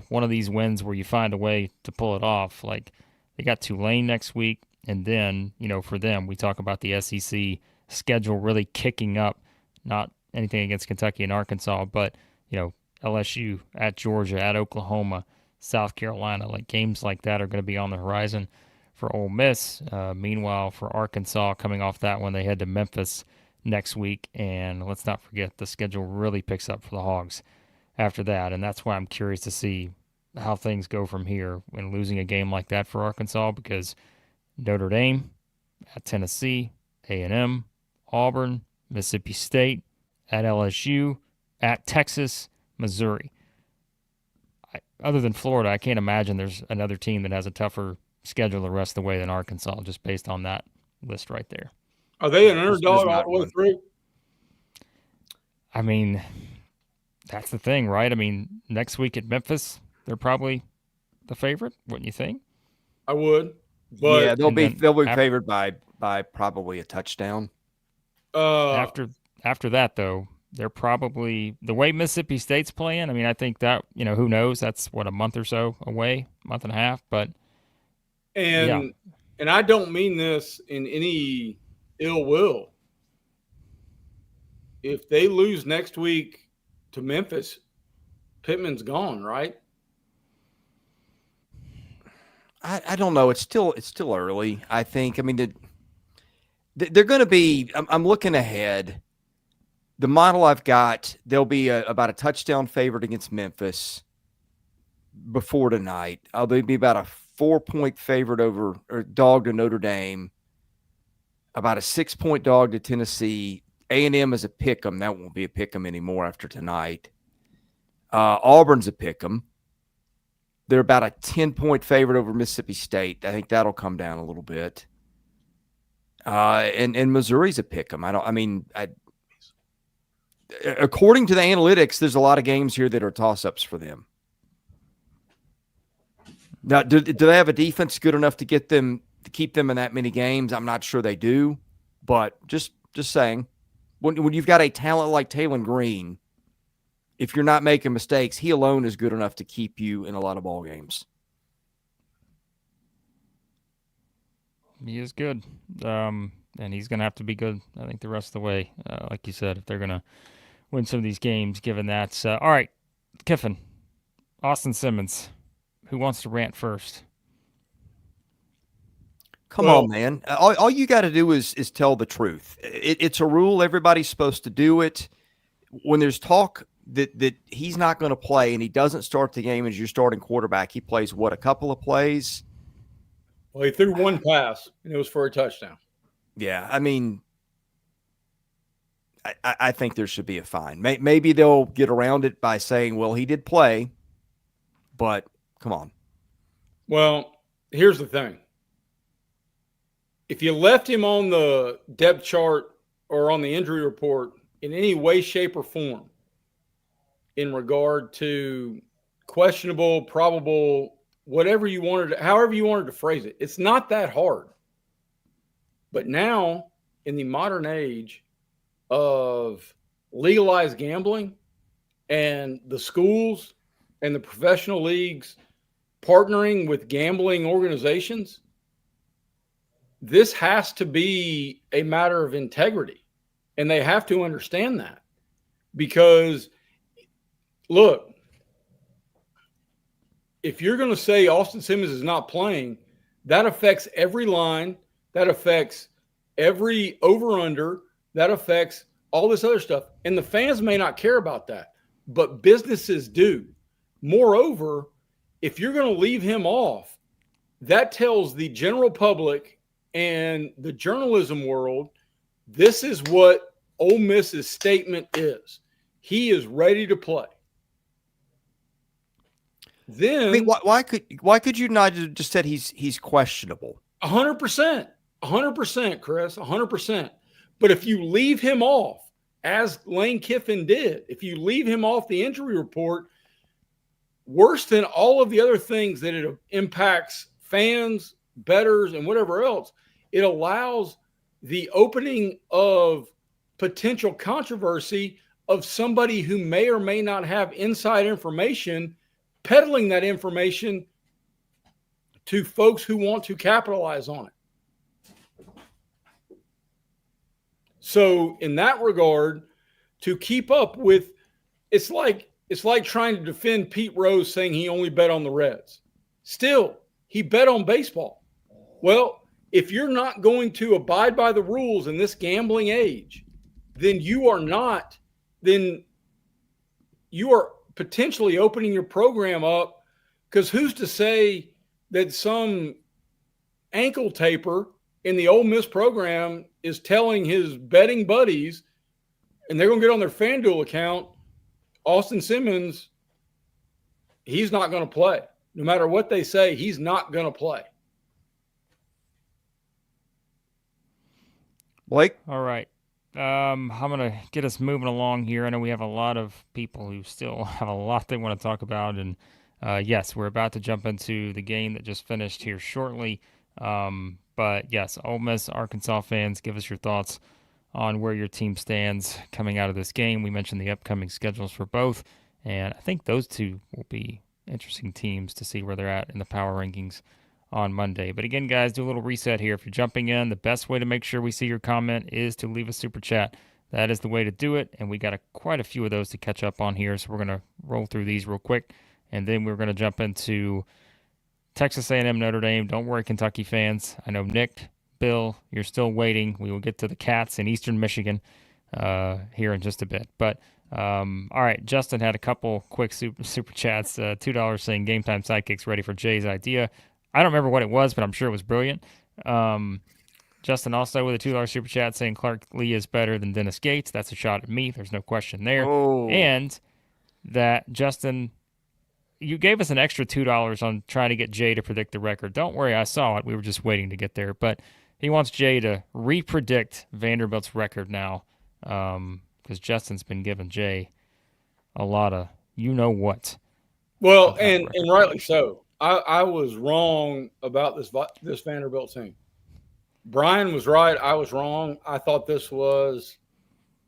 one of these wins where you find a way to pull it off, like they got Tulane next week, and then, for them, we talk about the SEC schedule really kicking up, not anything against Kentucky and Arkansas, but, LSU at Georgia, at Oklahoma, South Carolina, like games like that are going to be on the horizon for Ole Miss. Meanwhile, for Arkansas, coming off that one, they head to Memphis next week, and let's not forget the schedule really picks up for the Hogs after that, and that's why I'm curious to see how things go from here when losing a game like that for Arkansas, because Notre Dame at Tennessee, A&M, Auburn, Mississippi State, at LSU, at Texas, Missouri. Other than Florida, I can't imagine there's another team that has a tougher schedule the rest of the way than Arkansas, just based on that list right there. Are they an underdog all the way through? I mean, that's the thing, right? I mean, next week at Memphis, they're probably the favorite, wouldn't you think? I would. But yeah, they'll be favored by probably a touchdown. After that, though, they're probably the way Mississippi State's playing. I mean, I think that who knows? That's a month or so away, month and a half. But and I don't mean this in any ill will. If they lose next week to Memphis, Pittman's gone, right? I don't know. It's still early. I think. I mean, they're going to be. I'm looking ahead. The model I've got, they'll be about a touchdown favorite against Memphis before tonight. They'll be about a 4-point favorite over or dog to Notre Dame. About a 6-point dog to Tennessee. A&M is a pick'em. That won't be a pick'em anymore after tonight. Auburn's a pick'em. They're about a 10-point favorite over Mississippi State. I think that'll come down a little bit. And Missouri's a pick'em. According to the analytics, there's a lot of games here that are toss-ups for them. Now, do they have a defense good enough to get them to keep them in that many games? I'm not sure they do, but just saying, when you've got a talent like Taylor Green, if you're not making mistakes, he alone is good enough to keep you in a lot of ball games. He is good, and he's going to have to be good, I think, the rest of the way, like you said, if they're going to win some of these games, given that. All right, Kiffin, Austin Simmons, who wants to rant first? Come on, man. All you got to do is tell the truth. It's a rule. Everybody's supposed to do it. When there's talk that he's not going to play and he doesn't start the game as your starting quarterback, he plays, a couple of plays? Well, he threw one pass, and it was for a touchdown. Yeah, I mean, I think there should be a fine. Maybe they'll get around it by saying, well, he did play, but come on. Well, here's the thing. If you left him on the depth chart or on the injury report in any way, shape, or form in regard to questionable, probable, whatever you wanted, however you wanted to phrase it. It's not that hard. But now, in the modern age of legalized gambling and the schools and the professional leagues partnering with gambling organizations, this has to be a matter of integrity. And they have to understand that. Because, look, if you're going to say Austin Simmons is not playing, that affects every line, that affects every over-under, that affects all this other stuff. And the fans may not care about that, but businesses do. Moreover, if you're going to leave him off, that tells the general public and the journalism world, this is what Ole Miss's statement is. He is ready to play. Then, I mean, why could you not have just said he's questionable? 100%, 100%, Chris, 100%. But if you leave him off, as Lane Kiffin did, if you leave him off the injury report, worse than all of the other things that it impacts fans, bettors, and whatever else, it allows the opening of potential controversy of somebody who may or may not have inside information, peddling that information to folks who want to capitalize on it. So in that regard, to keep up with, it's like trying to defend Pete Rose saying he only bet on the Reds. Still, he bet on baseball. Well, if you're not going to abide by the rules in this gambling age, then you are potentially opening your program up, because who's to say that some ankle taper in the Ole Miss program is telling his betting buddies, and they're going to get on their FanDuel account, Austin Simmons, he's not going to play. No matter what they say, he's not going to play. Blake? All right. I'm going to get us moving along here. I know we have a lot of people who still have a lot they want to talk about. And yes, we're about to jump into the game that just finished here shortly. But yes, Ole Miss, Arkansas fans, give us your thoughts on where your team stands coming out of this game. We mentioned the upcoming schedules for both, and I think those two will be interesting teams to see where they're at in the power rankings on Monday. But again, guys, do a little reset here. If you're jumping in, the best way to make sure we see your comment is to leave a super chat. That is the way to do it, and we got quite a few of those to catch up on here, so we're going to roll through these real quick, and then we're going to jump into Texas A&M Notre Dame. Don't worry, Kentucky fans. I know Nick, Bill, you're still waiting. We will get to the Cats in Eastern Michigan here in just a bit. But, all right, Justin had a couple quick super chats. $2 saying Game Time Sidekicks ready for Jay's idea. I don't remember what it was, but I'm sure it was brilliant. Justin also with a $2 super chat saying Clark Lee is better than Dennis Gates. That's a shot at me. There's no question there. Oh. And that, Justin, you gave us an extra $2 on trying to get Jay to predict the record. Don't worry, I saw it. We were just waiting to get there. But he wants Jay to re-predict Vanderbilt's record now, because Justin's been giving Jay a lot of you-know-what. Well, and rightly so. I was wrong about this Vanderbilt team. Brian was right. I was wrong. I thought this was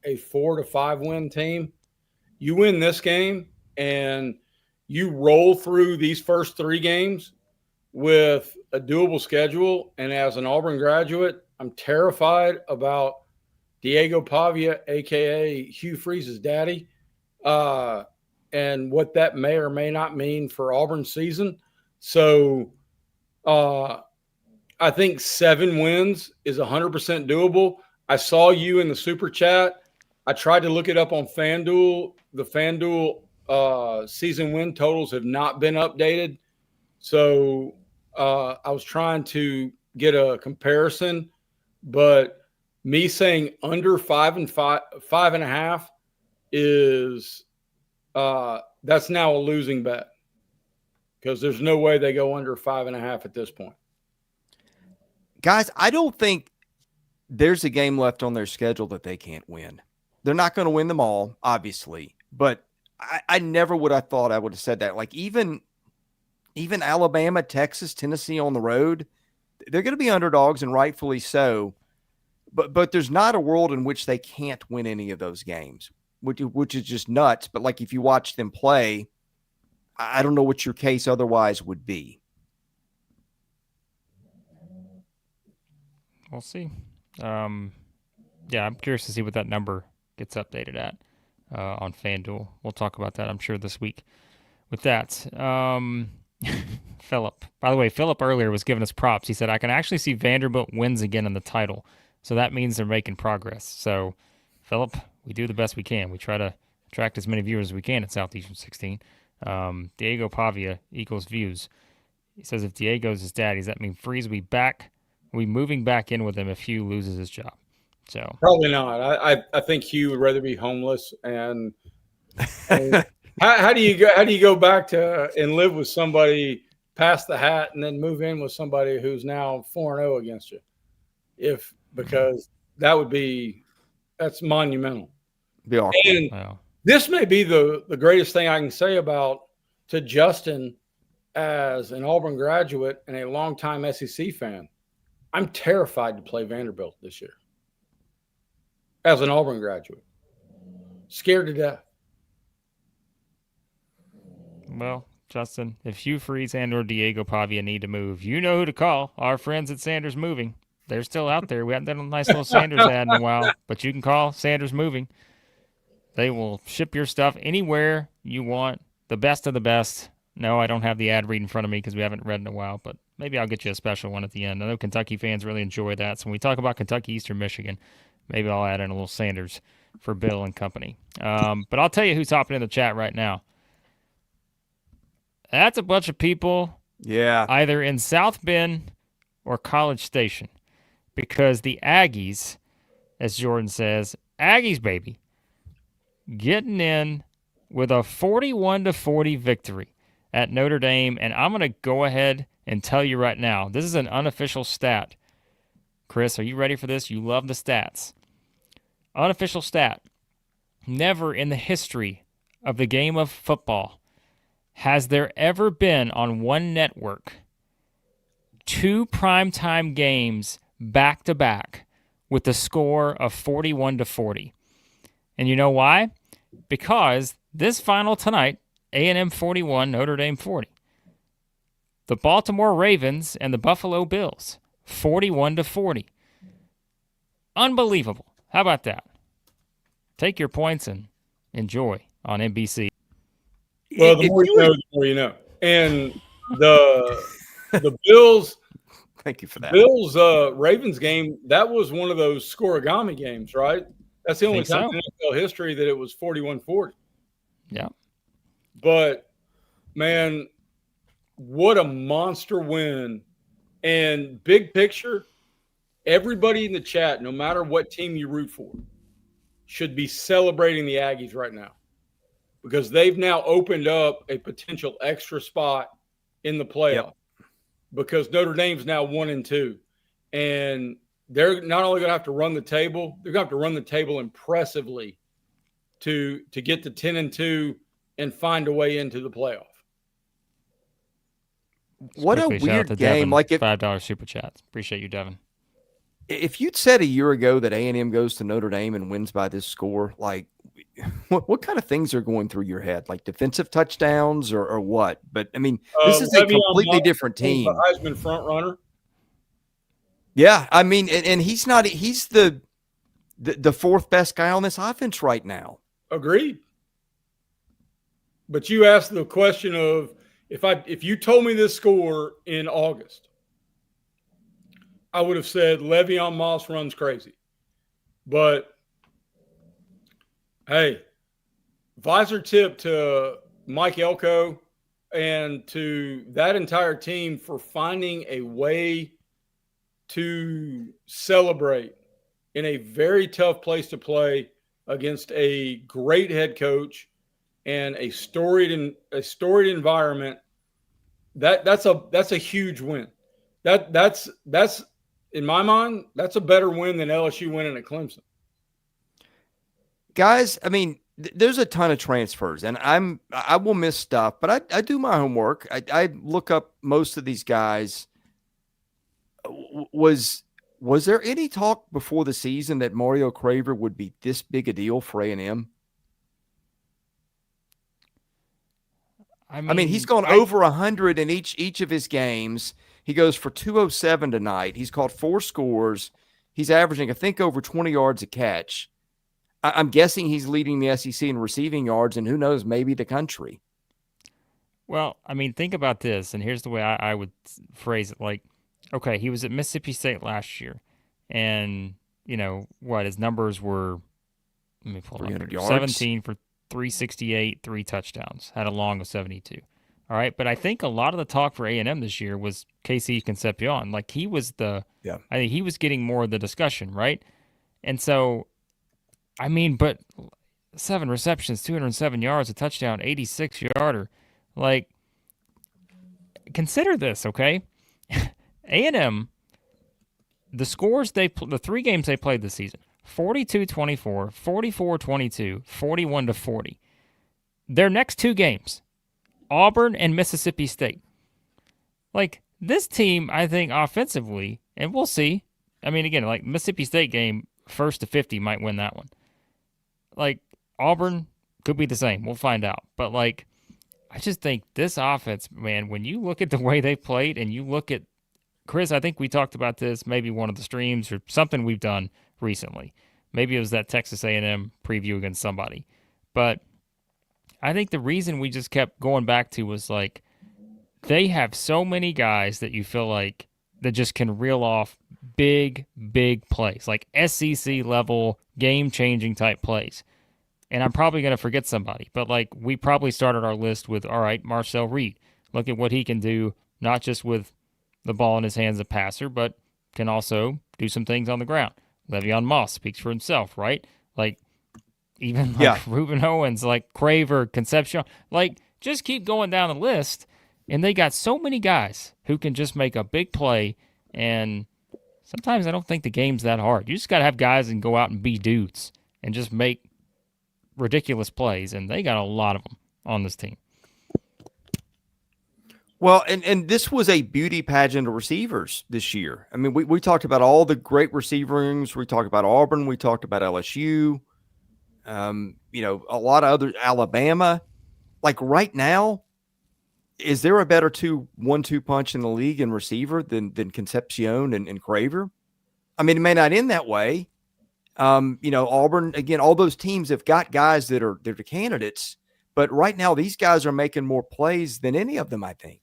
a 4 to 5 win team. You win this game, and you roll through these first 3 games with a doable schedule. And as an Auburn graduate, I'm terrified about Diego Pavia, a.k.a. Hugh Freeze's daddy, and what that may or may not mean for Auburn's season. So I think 7 wins is 100% doable. I saw you in the super chat. I tried to look it up on FanDuel. The FanDuel season win totals have not been updated. So I was trying to get a comparison, but me saying under 5.5 is that's now a losing bet, because there's no way they go under 5.5 at this point. Guys, I don't think there's a game left on their schedule that they can't win. They're not going to win them all, obviously, but I never would have thought I would have said that. Like even Alabama, Texas, Tennessee on the road, they're going to be underdogs, and rightfully so. But there's not a world in which they can't win any of those games, which is just nuts. But like if you watch them play, I don't know what your case otherwise would be. We'll see. Yeah, I'm curious to see what that number gets updated at on FanDuel. We'll talk about that, I'm sure, this week. With that, Philip. By the way, Philip earlier was giving us props. He said, I can actually see Vanderbilt wins again in the title. So that means they're making progress. So, Philip, we do the best we can. We try to attract as many viewers as we can at Southeastern 16. Diego Pavia equals views. He says if Diego's his dad, does that mean Freeze will be back? Are we moving back in with him if Hugh loses his job? So probably not. I think Hugh would rather be homeless. And how do you go back to and live with somebody past the hat and then move in with somebody who's now 4-0 against you? Because that's monumental. Be awkward. And this may be the greatest thing I can say to Justin as an Auburn graduate and a longtime SEC fan. I'm terrified to play Vanderbilt this year. As an Auburn graduate. Scared to death. Well, Justin, if Hugh Freeze and or Diego Pavia need to move, you know who to call. Our friends at Sanders Moving. They're still out there. We haven't done a nice little Sanders ad in a while, but you can call Sanders Moving. They will ship your stuff anywhere you want. The best of the best. No, I don't have the ad read in front of me because we haven't read in a while, but maybe I'll get you a special one at the end. I know Kentucky fans really enjoy that. So when we talk about Kentucky, Eastern Michigan, maybe I'll add in a little Sanders for Bill and company. But I'll tell you who's hopping in the chat right now. That's a bunch of people either in South Bend or College Station. Because the Aggies, as Jordan says, Aggies, baby, getting in with a 41-40 victory at Notre Dame. And I'm going to go ahead and tell you right now, this is an unofficial stat. Chris, are you ready for this? You love the stats. Unofficial stat. Never in the history of the game of football has there ever been on one network 2 primetime games back-to-back with the score of 41-40. And you know why? Because this final tonight, A&M 41, Notre Dame 40. The Baltimore Ravens and the Buffalo Bills, 41-40. Unbelievable. How about that? Take your points and enjoy on NBC. Well, the more you know, the more you know. And the Bills... Thank you for that. Bills Ravens game, that was one of those scoregami games, right? That's the only time in NFL history that it was 41-40. Yeah. But, man, what a monster win. And big picture, everybody in the chat, no matter what team you root for, should be celebrating the Aggies right now because they've now opened up a potential extra spot in the playoff. Yep. Because Notre Dame's now 1-2, and they're not only going to have to run the table, they're going to have to run the table impressively to get to 10-2 and find a way into the playoff. What a weird game! Like $5 super chats. Appreciate you, Devin. If you'd said a year ago that A&M goes to Notre Dame and wins by this score, like what kind of things are going through your head? Like defensive touchdowns or what? But I mean, this is a completely different team. Heisman front runner. Yeah, I mean, and he's the fourth best guy on this offense right now. Agreed. But you asked the question of if you told me this score in August, I would have said Le'Veon Moss runs crazy. But, hey, visor tip to Mike Elko and to that entire team for finding a way to celebrate in a very tough place to play against a great head coach and a storied environment. That's a huge win. That's in my mind, that's a better win than LSU winning at Clemson. Guys, I mean, there's a ton of transfers, and I will miss stuff, but I do my homework. I look up most of these guys. Was there any talk before the season that Mario Craver would be this big a deal for A&M? I mean, he's gone over 100 in each of his games. He goes for 207 tonight. He's caught 4 scores. He's averaging, I think, over 20 yards a catch. I'm guessing he's leading the SEC in receiving yards, and who knows, maybe the country. Well, I mean, think about this, and here's the way I would phrase it. Like, okay, he was at Mississippi State last year, and, his numbers were, let me pull it up 300 here, yards. 17 for 368, 3 touchdowns, had a long of 72. All right, but I think a lot of the talk for A&M this year was Casey Concepcion. Like, he was I think he was getting more of the discussion, right? And so, I mean, but 7 receptions, 207 yards, a touchdown, 86-yarder. Like, consider this, okay? A&M, the scores the 3 games they played this season, 42-24, 44-22, 41-40. Their next 2 games, Auburn and Mississippi State. Like, this team, I think, offensively, and we'll see. I mean, again, like, Mississippi State game, 1st to 50 might win that one. Like, Auburn could be the same. We'll find out. But, like, I just think this offense, man, when you look at the way they played and you look at, Chris, I think we talked about this, maybe one of the streams or something we've done recently. Maybe it was that Texas A&M preview against somebody. But I think the reason we just kept going back to was, like, they have so many guys that you feel like that just can reel off big, big plays, like SEC level, game-changing type plays. And I'm probably going to forget somebody, but, like, we probably started our list with, all right, Marcel Reed. Look at what he can do, not just with the ball in his hands as a passer, but can also do some things on the ground. Le'Veon Moss speaks for himself, right? Like, even like Reuben Owens, like Craver, Concepcion. Like, just keep going down the list, and they got so many guys who can just make a big play, and sometimes I don't think the game's that hard. You just got to have guys and go out and be dudes and just make ridiculous plays, and they got a lot of them on this team. Well, and this was a beauty pageant of receivers this year. I mean, we talked about all the great receivers. We talked about Auburn. We talked about LSU. A lot of other Alabama. Like, right now, is there a better 1-2 punch in the league in receiver than Concepcion and Craver? I mean, it may not end that way. Auburn, again, all those teams have got guys that are candidates, but right now these guys are making more plays than any of them, I think.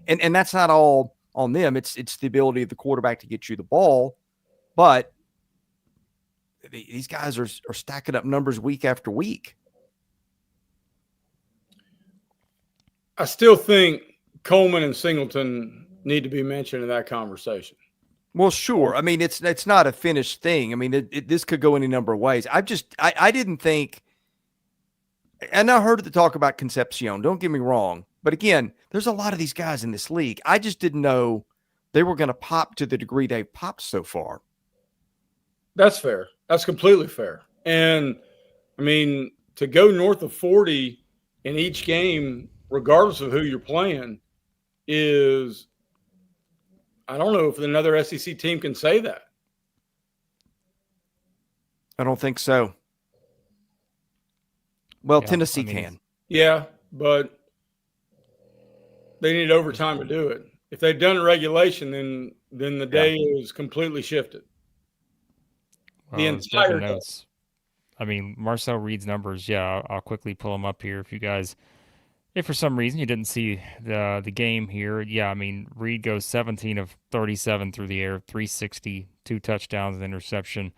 And that's not all on them. It's the ability of the quarterback to get you the ball, but these guys are stacking up numbers week after week. I still think Coleman and Singleton need to be mentioned in that conversation. Well, sure. I mean, it's not a finished thing. I mean, this could go any number of ways. I didn't think, and I heard the talk about Concepcion. Don't get me wrong, but again, there's a lot of these guys in this league. I just didn't know they were going to pop to the degree they've popped so far. That's fair. That's completely fair. And I mean, to go north of 40 in each game, regardless of who you're playing, is, I don't know if another SEC team can say that. I don't think so. Well, yeah, Tennessee can. Yeah, but they need overtime to do it. If they've done regulation, then the day is completely shifted. Well, the entire notes. I mean, Marcel Reed's numbers, I'll quickly pull them up here. If for some reason you didn't see the game here, I mean, Reed goes 17 of 37 through the air, 360, 2 touchdowns, an interception,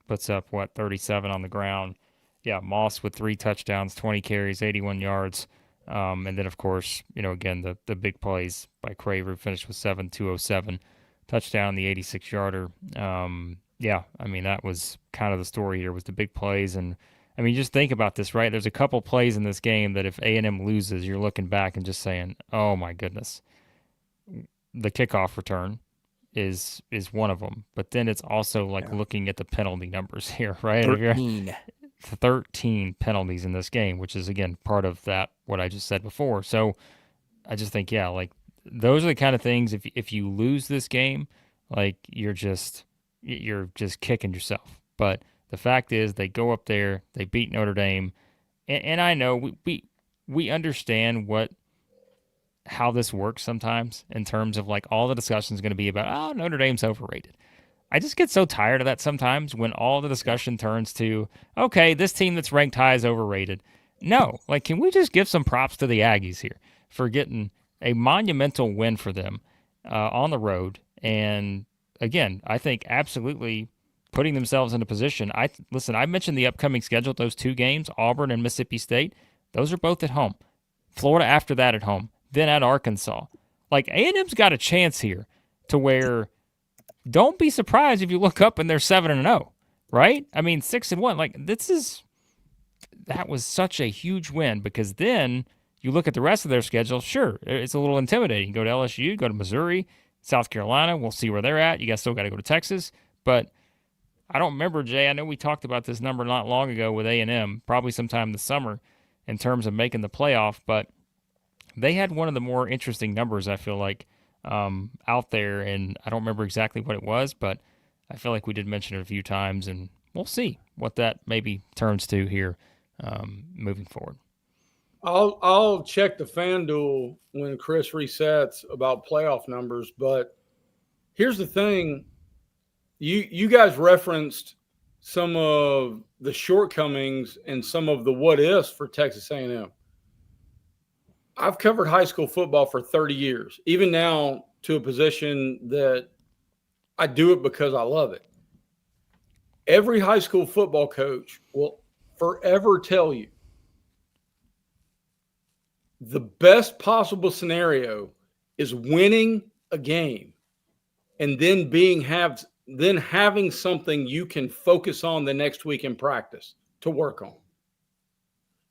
puts up, 37 on the ground. Yeah, Moss with 3 touchdowns, 20 carries, 81 yards. And then, of course, again, the big plays by Craver, finished with 207, touchdown, the 86-yarder. I mean, that was kind of the story here, was the big plays. And, I mean, just think about this, right? There's a couple plays in this game that if A&M loses, you're looking back and just saying, oh, my goodness. The kickoff return is one of them. But then it's also like looking at the penalty numbers here, right? 13. 13 penalties in this game, which is, again, part of that, what I just said before. So I just think, yeah, like those are the kind of things, if you lose this game, like you're just kicking yourself. But the fact is they go up there, they beat Notre Dame, and I know we understand how this works sometimes in terms of like all the discussion is going to be about, oh, Notre Dame's overrated. I just get so tired of that sometimes when all the discussion turns to, okay, this team that's ranked high is overrated. No, like, can we just give some props to the Aggies here for getting a monumental win for them on the road? And again, I think absolutely putting themselves in a position. I mentioned the upcoming schedule, those 2 games, Auburn and Mississippi State. Those are both at home. Florida after that at home, then at Arkansas. Like, A&M's got a chance here to where don't be surprised if you look up and they're 7-0, right? I mean, 6-1. Like, that was such a huge win, because then you look at the rest of their schedule. Sure, it's a little intimidating. Go to LSU, go to Missouri, South Carolina. We'll see where they're at. You guys still got to go to Texas. But I don't remember, Jay. I know we talked about this number not long ago with A&M, probably sometime this summer, in terms of making the playoff. But they had one of the more interesting numbers, I feel like, out there, and I don't remember exactly what it was, but I feel like we did mention it a few times, and we'll see what that maybe turns to here moving forward. I'll check the FanDuel when Chris resets about playoff numbers, but here's the thing. You guys referenced some of the shortcomings and some of the what ifs for Texas A&M. I've covered high school football for 30 years, even now to a position that I do it because I love it. Every high school football coach will forever tell you the best possible scenario is winning a game and then having something you can focus on the next week in practice to work on.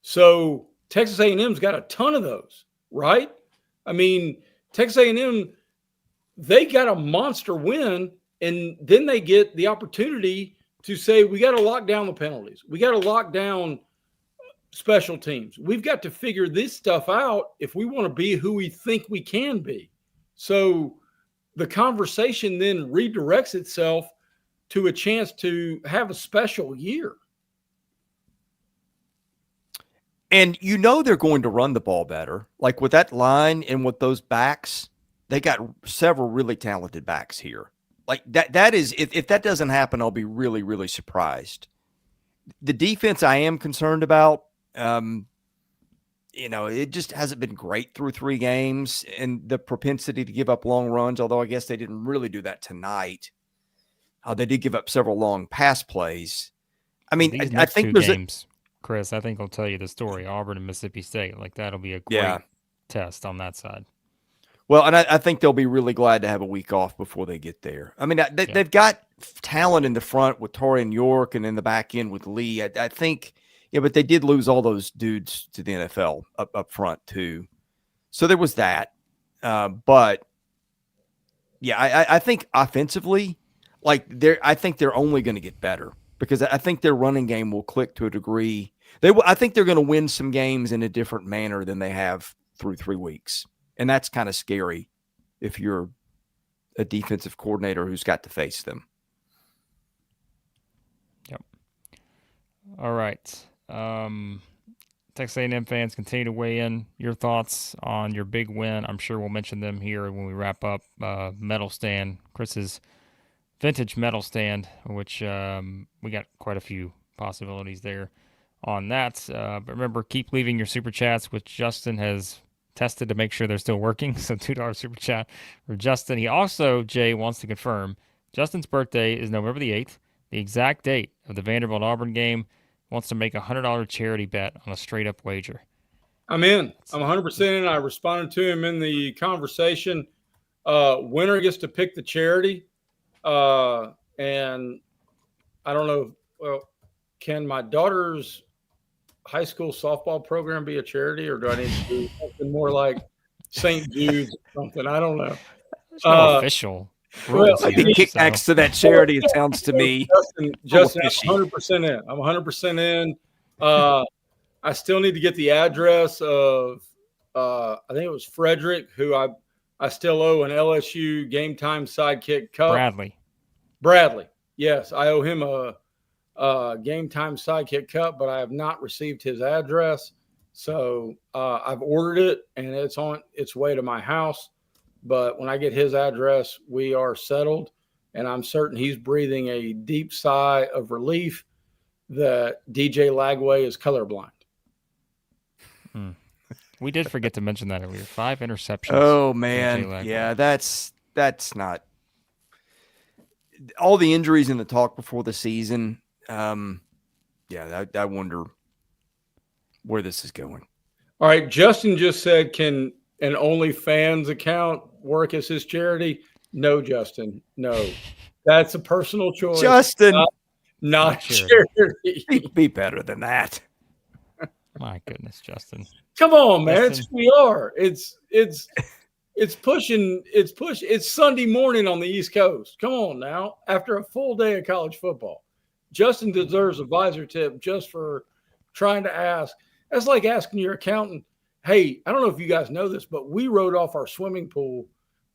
So Texas A&M's got a ton of those, right? I mean, Texas A&M, they got a monster win, and then they get the opportunity to say, we got to lock down the penalties. We got to lock down special teams. We've got to figure this stuff out if we want to be who we think we can be. So the conversation then redirects itself to a chance to have a special year. And you know they're going to run the ball better. Like with that line and with those backs, they got several really talented backs here. Like that is, if that doesn't happen, I'll be really, really surprised. The defense I am concerned about, it just hasn't been great through 3 games, and the propensity to give up long runs, although I guess they didn't really do that tonight. They did give up several long pass plays. I mean, I think there's games. Chris, I think I'll tell you the story. Auburn and Mississippi State, like that'll be a great test on that side. Well, and I think they'll be really glad to have a week off before they get there. I mean, they've got talent in the front with Torian York and in the back end with Lee. I think, but they did lose all those dudes to the NFL up front too. So there was that. But yeah, I think offensively, I think they're only going to get better, because I think their running game will click to a degree. I think they're going to win some games in a different manner than they have through 3 weeks. And that's kind of scary if you're a defensive coordinator who's got to face them. Yep. All right. Texas A&M fans, continue to weigh in your thoughts on your big win. I'm sure we'll mention them here when we wrap up. Medal stand, Chris's vintage medal stand, which we got quite a few possibilities there on that. But remember, keep leaving your super chats, which Justin has tested to make sure they're still working. So $2 super chat for Justin. He also, Jay, wants to confirm Justin's birthday is November the 8th, the exact date of the Vanderbilt Auburn game. Wants to make a $100 charity bet on a straight up wager. I'm in. I'm 100% in. I responded to him in the conversation. Winner gets to pick the charity. And I don't know. Well, can my daughter's high school softball program be a charity, or do I need to do something more like St. Jude's or something? I don't know. It's not official. Rules Like here, the so- kickbacks to that charity, it sounds to me. Justin, fishy. I'm 100% in. I'm 100% in. I still need to get the address of, I think it was Frederick, who I still owe an LSU Game Time Sidekick Cup. Bradley. Yes, I owe him a Game Time Sidekick Cup, but I have not received his address. So I've ordered it, and it's on its way to my house. But when I get his address, we are settled, and I'm certain he's breathing a deep sigh of relief that DJ Lagway is colorblind. We did forget to mention that earlier. 5 interceptions. Oh man, yeah, that's not all the injuries in the talk before the season. Yeah, I wonder where this is going. All right, Justin just said, can an OnlyFans account work as his charity? No, Justin, no. That's a personal choice. Justin, not charity. Be better than that. My goodness, Justin. Come on, man. Justin. It's who we are. It's pushing. It's Sunday morning on the East Coast. Come on now. After a full day of college football, Justin deserves a visor tip just for trying to ask. That's like asking your accountant, hey, I don't know if you guys know this, but we wrote off our swimming pool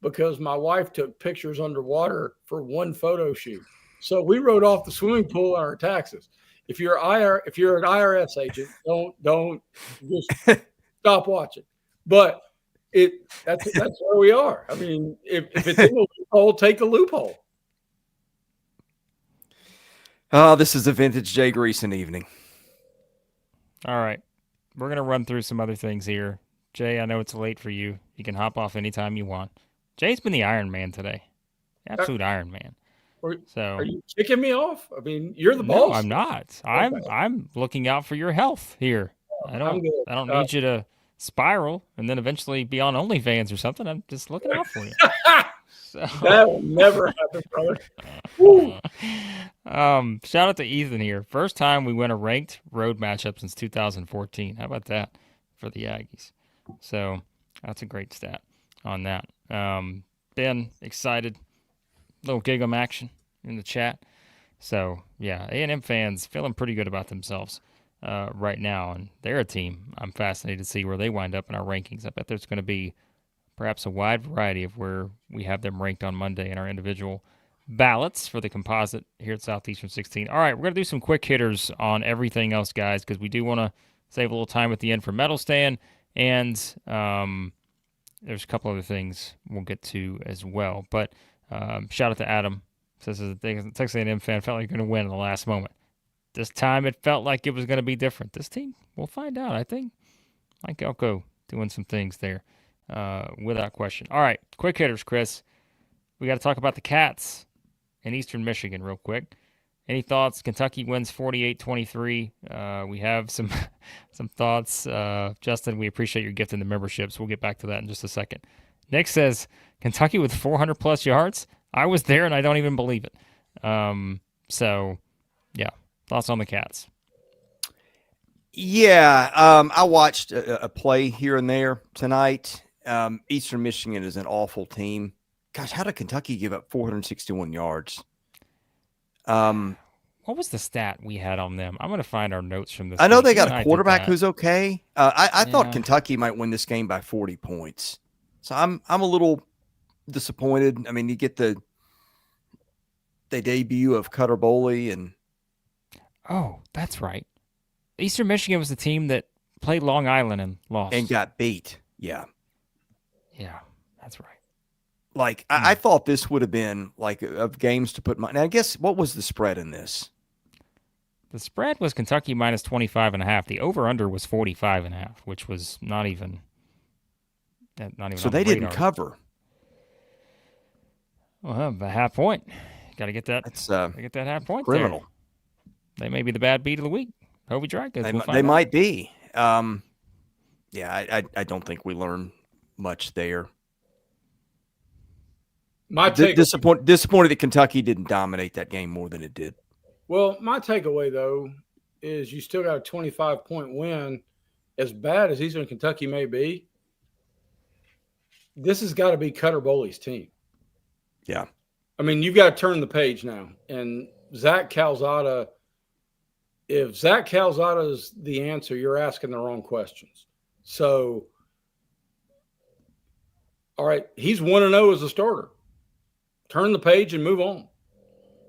because my wife took pictures underwater for one photo shoot. So we wrote off the swimming pool on our taxes. If you're an IRS agent, don't just stop watching. But that's where we are. I mean, if it's in the loophole, take the loophole. Oh, this is a vintage Jay Greeson evening. All right. We're going to run through some other things here. Jay, I know it's late for you. You can hop off anytime you want. Jay's been the Iron Man today. Absolute Iron Man. Are you kicking me off? I mean, you're the No, boss. I'm not. Okay. I'm looking out for your health here. I don't need you to spiral and then eventually be on OnlyFans or something. I'm just looking out for you. So. That will never happen, brother. Shout out to Ethan here. First time we win a ranked road matchup since 2014. How about that for the Aggies? So that's a great stat on that. Ben, excited. Little gig'em action in the chat. So, yeah, A&M fans feeling pretty good about themselves right now, and they're a team. I'm fascinated to see where they wind up in our rankings. I bet there's going to be perhaps a wide variety of where we have them ranked on Monday in our individual ballots for the composite here at Southeastern 16. All right, we're going to do some quick hitters on everything else, guys, because we do want to save a little time at the end for Medal Stand, and there's a couple other things we'll get to as well. But shout out to Adam. Says as a Texas A&M fan, felt like you're going to win in the last moment. This time it felt like it was going to be different. This team, we'll find out. I think Mike Elko doing some things there without question. All right, quick hitters, Chris. We got to talk about the Cats in Eastern Michigan real quick. Any thoughts? Kentucky wins 48-23. We have some thoughts. Justin, we appreciate your gift in the memberships. We'll get back to that in just a second. Nick says, Kentucky with 400-plus yards? I was there, and I don't even believe it. So, yeah, thoughts on the Cats? Yeah, I watched a play here and there tonight. Eastern Michigan is an awful team. Gosh, how did Kentucky give up 461 yards? What was the stat we had on them? I'm going to find our notes from this. I know week. they got a quarterback who's okay. I thought Yeah. Kentucky might win this game by 40 points. So I'm a little disappointed. I mean, you get the debut of Cutter Boley and Oh, that's right. Eastern Michigan was the team that played Long Island and lost. and got beat. Yeah. Yeah, that's right. Like, I thought this would have been like of games to put my. Now, I guess what was the spread in this? The spread was Kentucky minus 25.5. The over-under was 45.5, which was not even. So they didn't cover. Well, the half point. Got to get that. That's Get that half point criminal. There. They may be the bad beat of the week. Hobie Dragons. They might be. Yeah, I don't think we learned much there. My take, disappointed that Kentucky didn't dominate that game more than it did. well, my takeaway though is you still got a 25-point win. As bad as Eastern Kentucky may be, this has got to be Cutter Boley's team. Yeah. I mean, you've got to turn the page now. And Zach Calzada, if Zach Calzada is the answer, you're asking the wrong questions. So, all right, he's 1-0 as a starter. Turn the page and move on.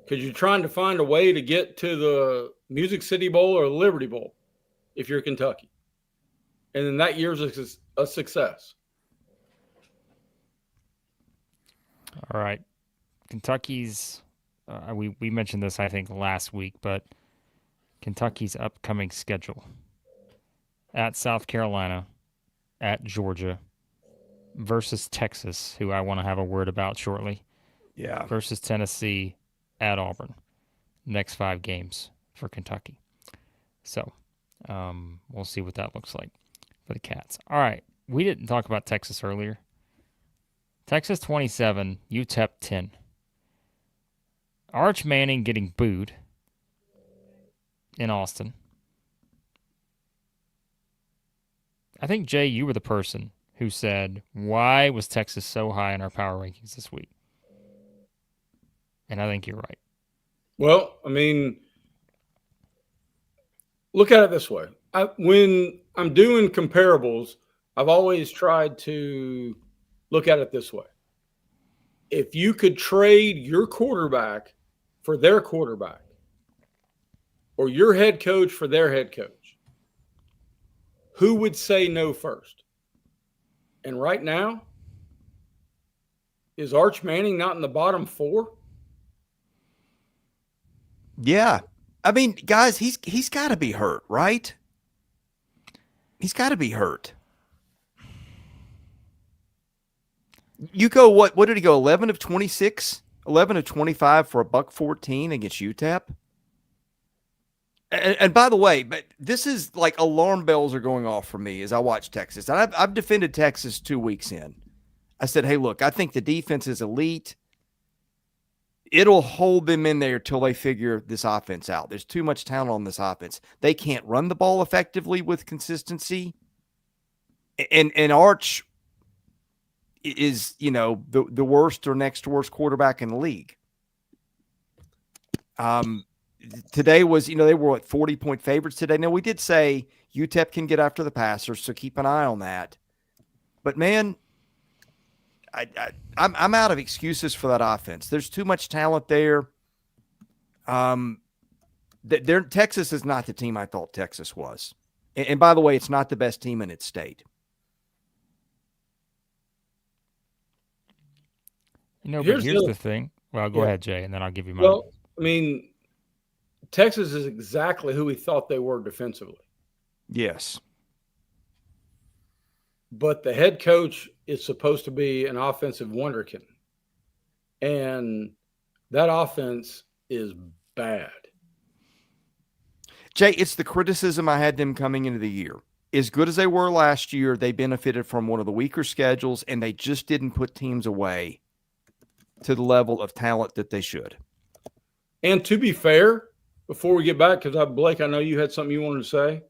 Because you're trying to find a way to get to the Music City Bowl or the Liberty Bowl if you're Kentucky. And then that year's a success. All right. Kentucky's, we mentioned this, I think, last week, but Kentucky's upcoming schedule. At South Carolina, at Georgia, versus Texas, who I want to have a word about shortly. Yeah. Versus Tennessee, at Auburn. Next 5 games for Kentucky. So, we'll see what that looks like for the Cats. All right. We didn't talk about Texas earlier. Texas 27, UTEP 10. Arch Manning getting booed in Austin. I think, Jay, you were the person who said, why was Texas so high in our power rankings this week? And I think you're right. Well, I mean, look at it this way. When I'm doing comparables, I've always tried to look at it this way. If you could trade your quarterback for their quarterback or your head coach for their head coach, who would say no first? And right now, is Arch Manning not in the bottom 4? Yeah. I mean, guys, he's got to be hurt, right? He's got to be hurt. You go, what did he go, 11 of 26? 11 of 25 for $114 against UTEP? And by the way, but this is like alarm bells are going off for me as I watch Texas. And I've defended Texas 2 weeks in. I said, hey, look, I think the defense is elite. It'll hold them in there till they figure this offense out. There's too much talent on this offense. They can't run the ball effectively with consistency. And Arch is, the worst or next worst quarterback in the league. Today was, they were 40-point favorites today. Now, we did say UTEP can get after the passers, so keep an eye on that. But, man, I'm out of excuses for that offense. There's too much talent there. Texas is not the team I thought Texas was. And by the way, it's not the best team in its state. But here's the thing. Well, go ahead, Jay, and then I'll give you mine. Well, I mean, Texas is exactly who we thought they were defensively. Yes. But the head coach is supposed to be an offensive wonderkin. And that offense is bad. Jay, it's the criticism I had them coming into the year. As good as they were last year, they benefited from one of the weaker schedules, and they just didn't put teams away to the level of talent that they should. And to be fair, before we get back, because Blake, I know you had something you wanted to say.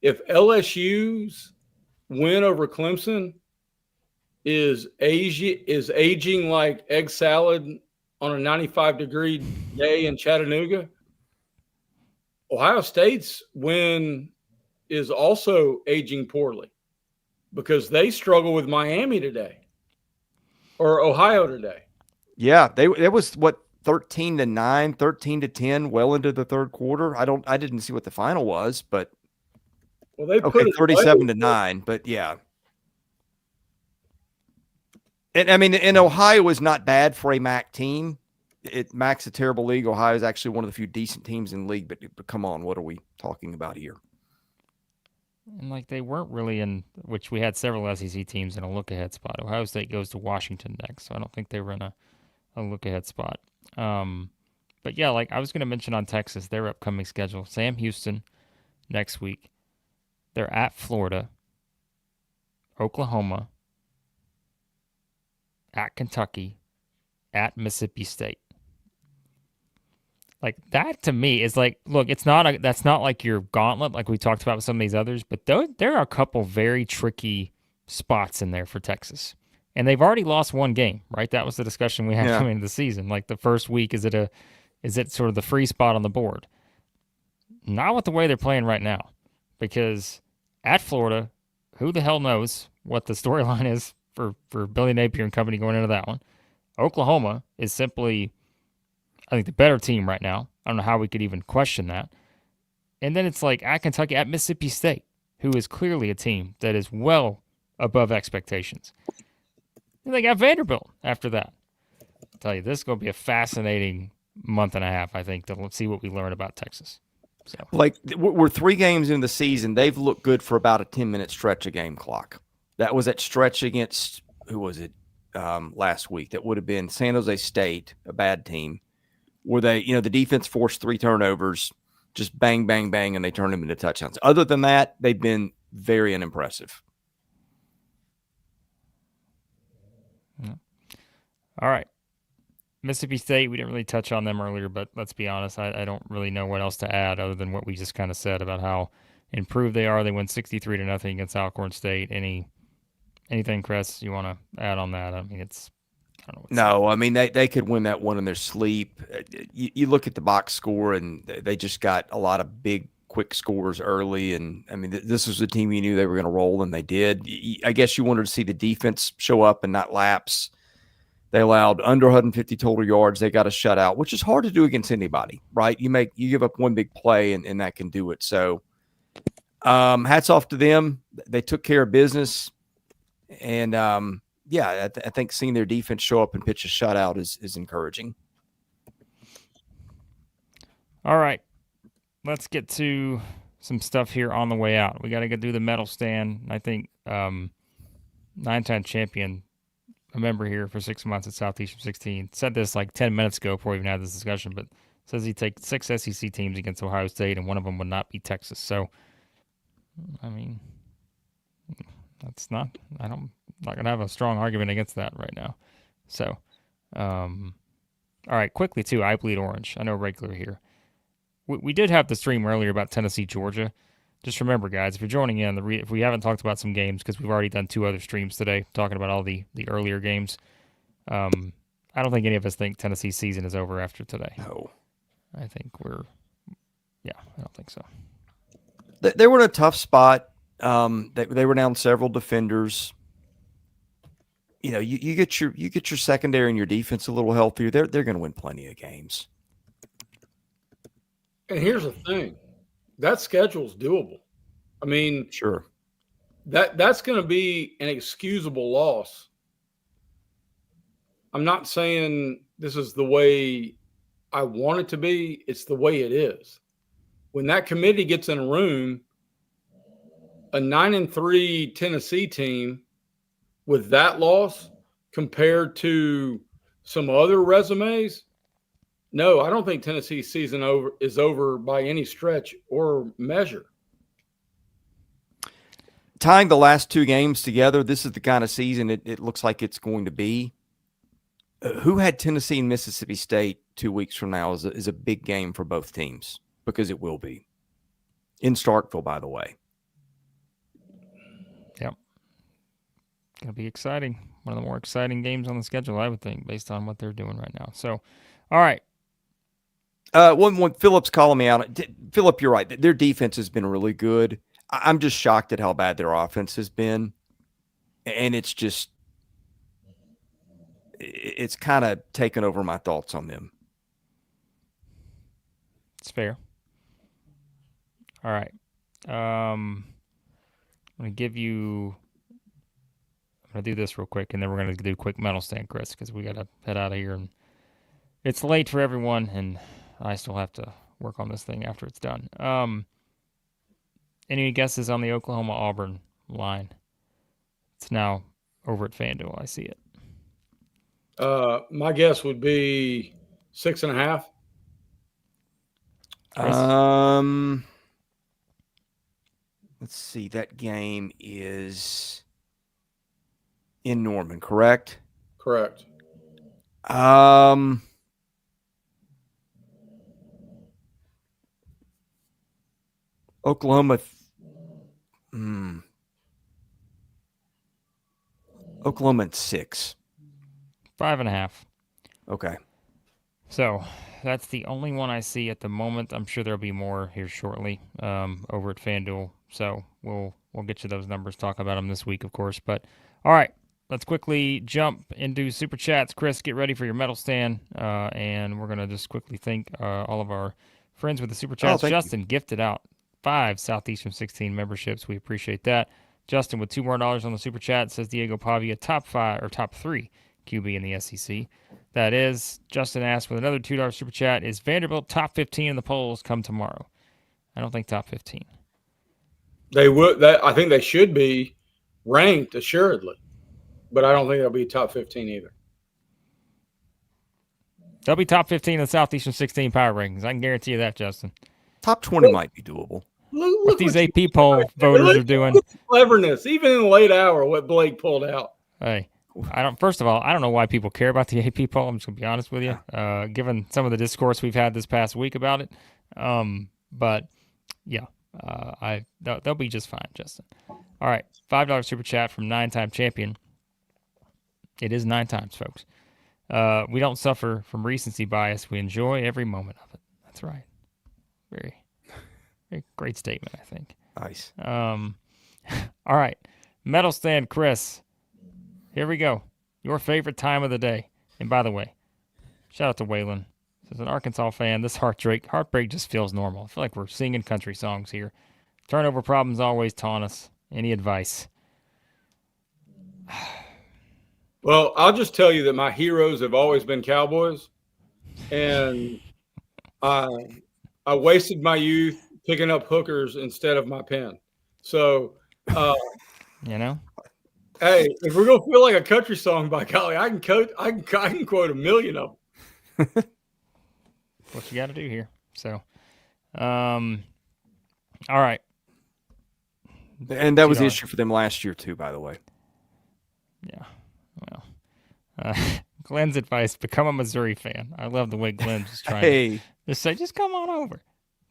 If LSU's win over Clemson is aging like egg salad on a 95-degree day in Chattanooga, Ohio State's win is also aging poorly because they struggle with Miami today or Ohio today. Yeah, it was 13-9, 13-10, well into the third quarter. I didn't see what the final was, but they put 37-9. But yeah, and I mean, and Ohio is not bad for a MAC team. MAC's a terrible league. Ohio is actually one of the few decent teams in the league. But come on, what are we talking about here? And they weren't really in, which we had several SEC teams in a look-ahead spot. Ohio State goes to Washington next, so I don't think they were in a look-ahead spot. But yeah, I was going to mention on Texas, their upcoming schedule. Sam Houston next week. They're at Florida, Oklahoma, at Kentucky, at Mississippi State. That to me is look, that's not like your gauntlet like we talked about with some of these others, but there are a couple very tricky spots in there for Texas. And they've already lost one game, right? That was the discussion we had coming into the season. Like the first week, is it sort of the free spot on the board? Not with the way they're playing right now, because at Florida, who the hell knows what the storyline is for Billy Napier and company going into that one. Oklahoma is simply, I think, the better team right now. I don't know how we could even question that. And then it's like at Kentucky, at Mississippi State, who is clearly a team that is well above expectations. And they got Vanderbilt after that. I'll tell you, this is going to be a fascinating month and a half, I think, to see what we learn about Texas. So, like, we're 3 games in the season. They've looked good for about a 10-minute stretch of game clock. That was that stretch against, who was it, last week? That would have been San Jose State, a bad team, where they, the defense forced 3 turnovers, just bang, bang, bang, and they turned them into touchdowns. Other than that, they've been very unimpressive. Yeah. All right. Mississippi State, we didn't really touch on them earlier, but let's be honest, I don't really know what else to add other than what we just kind of said about how improved they are. They won 63-0 against Alcorn State. Anything, Chris, you want to add on that? I mean, I don't know. No, I mean, they could win that one in their sleep. You look at the box score, and they just got a lot of big, quick scores early. And, I mean, this was a team you knew they were going to roll, and they did. I guess you wanted to see the defense show up and not lapse. They allowed under 150 total yards. They got a shutout, which is hard to do against anybody, right? You give up one big play, and that can do it. So hats off to them. They took care of business. And, I think seeing their defense show up and pitch a shutout is encouraging. All right. Let's get to some stuff here on the way out. We got to go do the medal stand. I think 9-time champion, a member here for 6 months at Southeastern 16, said this like 10 minutes ago before we even had this discussion, but says he'd take 6 SEC teams against Ohio State, and one of them would not be Texas. So, I mean, I'm not going to have a strong argument against that right now. So, all right, quickly too, I bleed orange. I know regular here. We did have the stream earlier about Tennessee, Georgia. Just remember, guys, if you're joining in, if we haven't talked about some games, because we've already done 2 other streams today talking about all the earlier games, I don't think any of us think Tennessee's season is over after today. No. I think I don't think so. They were in a tough spot. They were down several defenders. You get your secondary and your defense a little healthier. They're going to win plenty of games. And here's the thing. That schedule's doable. I mean, sure. That's going to be an excusable loss. I'm not saying this is the way I want it to be. It's the way it is. When that committee gets in a room, a 9-3 Tennessee team with that loss compared to some other resumes, no, I don't think Tennessee's season is over by any stretch or measure. Tying the last 2 games together, this is the kind of season it looks like it's going to be. Who had Tennessee and Mississippi State 2 weeks from now is a big game for both teams, because it will be. In Starkville, by the way. Yep. Going to be exciting. One of the more exciting games on the schedule, I would think, based on what they're doing right now. So, all right. When Philip's calling me out, Philip, you're right. Their defense has been really good. I'm just shocked at how bad their offense has been. And it's kind of taken over my thoughts on them. It's fair. All right. I'm going to do this real quick, and then we're going to do a quick medal stand, Chris, because we got to head out of here. And it's late for everyone, and I still have to work on this thing after it's done. Any guesses on the Oklahoma-Auburn line? It's now over at FanDuel. I see it. My guess would be 6.5. Let's see. That game is in Norman, correct? Correct. Oklahoma at 6. 5.5. Okay. So that's the only one I see at the moment. I'm sure there'll be more here shortly over at FanDuel. So we'll get you those numbers, talk about them this week, of course. But all right, let's quickly jump into Super Chats. Chris, get ready for your medal stand. And we're going to just quickly thank all of our friends with the Super Chats. Justin gifted out 5 Southeastern 16 memberships. We appreciate that. Justin with $2 more on the Super Chat says Diego Pavia, top 3 QB in the SEC. That is, Justin asked with another $2 Super Chat, is Vanderbilt top 15 in the polls come tomorrow? I don't think top 15. They would. I think they should be ranked, assuredly. But I don't think they'll be top 15 either. They'll be top 15 in the Southeastern 16 power rankings. I can guarantee you that, Justin. Top 20 might be doable. Look what these AP poll voters are doing. Look at the cleverness, even in the late hour, what Blake pulled out. Hey, first of all, I don't know why people care about the AP poll. I'm just going to be honest with you, given some of the discourse we've had this past week about it. But, yeah, they'll be just fine, Justin. All right, $5 Super Chat from 9-time champion. It is 9 times, folks. We don't suffer from recency bias. We enjoy every moment of it. That's right. Very, very great statement, I think. Nice. All right. Medal stand, Chris. Here we go. Your favorite time of the day. And by the way, shout out to Waylon. As an Arkansas fan, this heartbreak just feels normal. I feel like we're singing country songs here. Turnover problems always taunt us. Any advice? Well, I'll just tell you that my heroes have always been Cowboys, and I wasted my youth picking up hookers instead of my pen. So, hey, if we're gonna feel like a country song, by golly, I can quote a million of them. What you got to do here. So, all right. And that was the issue for them last year too, by the way. Yeah. Well, Glenn's advice: become a Missouri fan. I love the way Glenn's just trying to say, just come on over.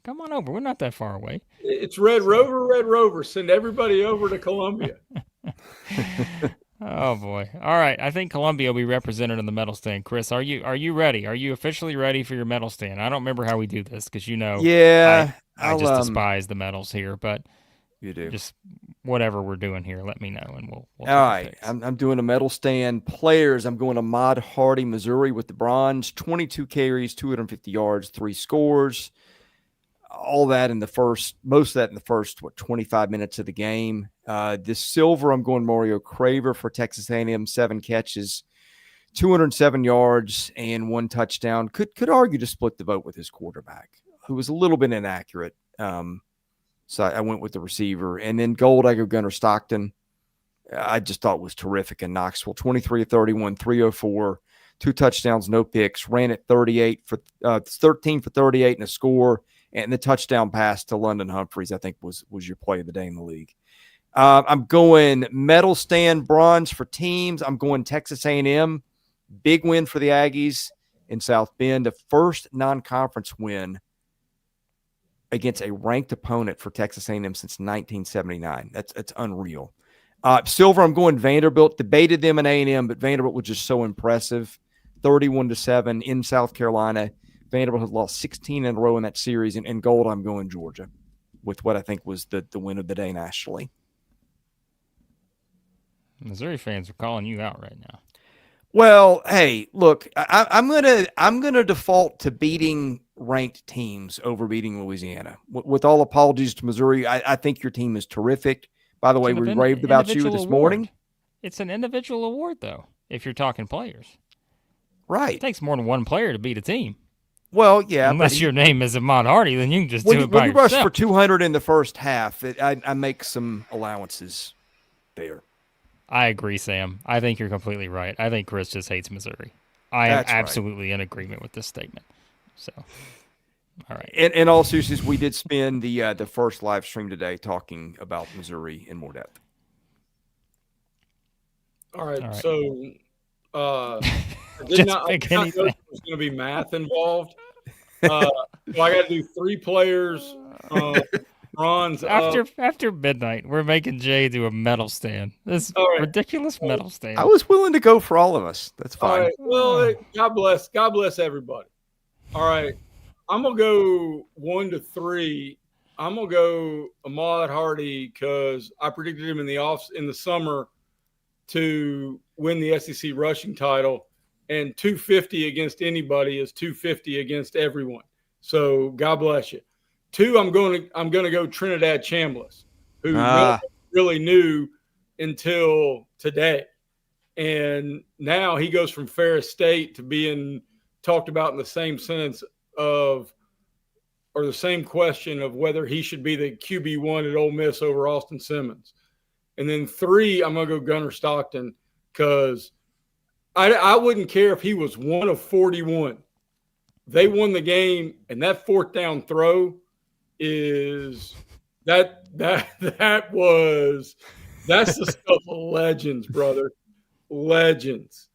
Come on over. We're not that far away. It's Red Rover. Send everybody over to Columbia. Oh boy! All right, I think Columbia will be represented in the medal stand. Chris, are you ready? Are you officially ready for your medal stand? I don't remember how we do this because yeah, I just despise the medals here, but you do just whatever we're doing here. Let me know, and we'll all right. I'm doing a medal stand. Players, I'm going to Ahmad Hardy, Missouri, with the bronze. 22 carries, 250 yards, 3 scores. All that in the first, most of that in the first 25 minutes of the game. This silver, I'm going Mario Craver for Texas A&M, 7 catches, 207 yards, and 1 touchdown. Could argue to split the vote with his quarterback, who was a little bit inaccurate. So I went with the receiver. And then gold, I go Gunnar Stockton. I just thought was terrific in Knoxville. 23 of 31, 304, 2 touchdowns, no picks. Ran at 13 for 38 and a score. And the touchdown pass to London Humphreys, I think, was your play of the day in the league. I'm going medal stand bronze for teams. I'm going Texas A&M. Big win for the Aggies in South Bend. The first non-conference win against a ranked opponent for Texas A&M since 1979. That's unreal. Silver, I'm going Vanderbilt. Debated them in A&M, but Vanderbilt was just so impressive. 31-7 in South Carolina. Vanderbilt has lost 16 in a row in that series. And gold, I'm going Georgia with what I think was the win of the day nationally. Missouri fans are calling you out right now. Well, hey, look, I'm gonna default to beating ranked teams over beating Louisiana. With all apologies to Missouri, I think your team is terrific. By the way, we raved about you this morning. It's an individual award, though, if you're talking players. Right. It takes more than one player to beat a team. Well, yeah. Unless your name is Ahmad Hardy, then you can just do it by yourself. When you rush for 200 in the first half, I make some allowances there. I agree, Sam. I think you're completely right. I think Chris just hates Missouri. I am absolutely in agreement with this statement. So, all right. In all seriousness, we did spend the first live stream today talking about Missouri in more depth. All right. So, I did not know there was going to be math involved. So I got to do 3 players. bronze. After midnight, we're making Jay do a medal stand. This ridiculous medal stand. I was willing to go for all of us. That's fine. All right. Well, God bless everybody. All right. I'm gonna go 1 to 3. I'm gonna go Ahmad Hardy because I predicted him in the summer to win the SEC rushing title, and 250 against anybody is 250 against everyone. So God bless you. 2, I'm gonna go Trinidad Chambliss, who nobody really knew until today, and now he goes from Ferris State to being talked about in the same sentence of, or the same question of whether he should be the QB1 at Ole Miss over Austin Simmons. And then 3, I'm going to go Gunnar Stockton because I wouldn't care if he was 1 of 41. They won the game, and that 4th down throw is that's the stuff of legends, brother. Legends.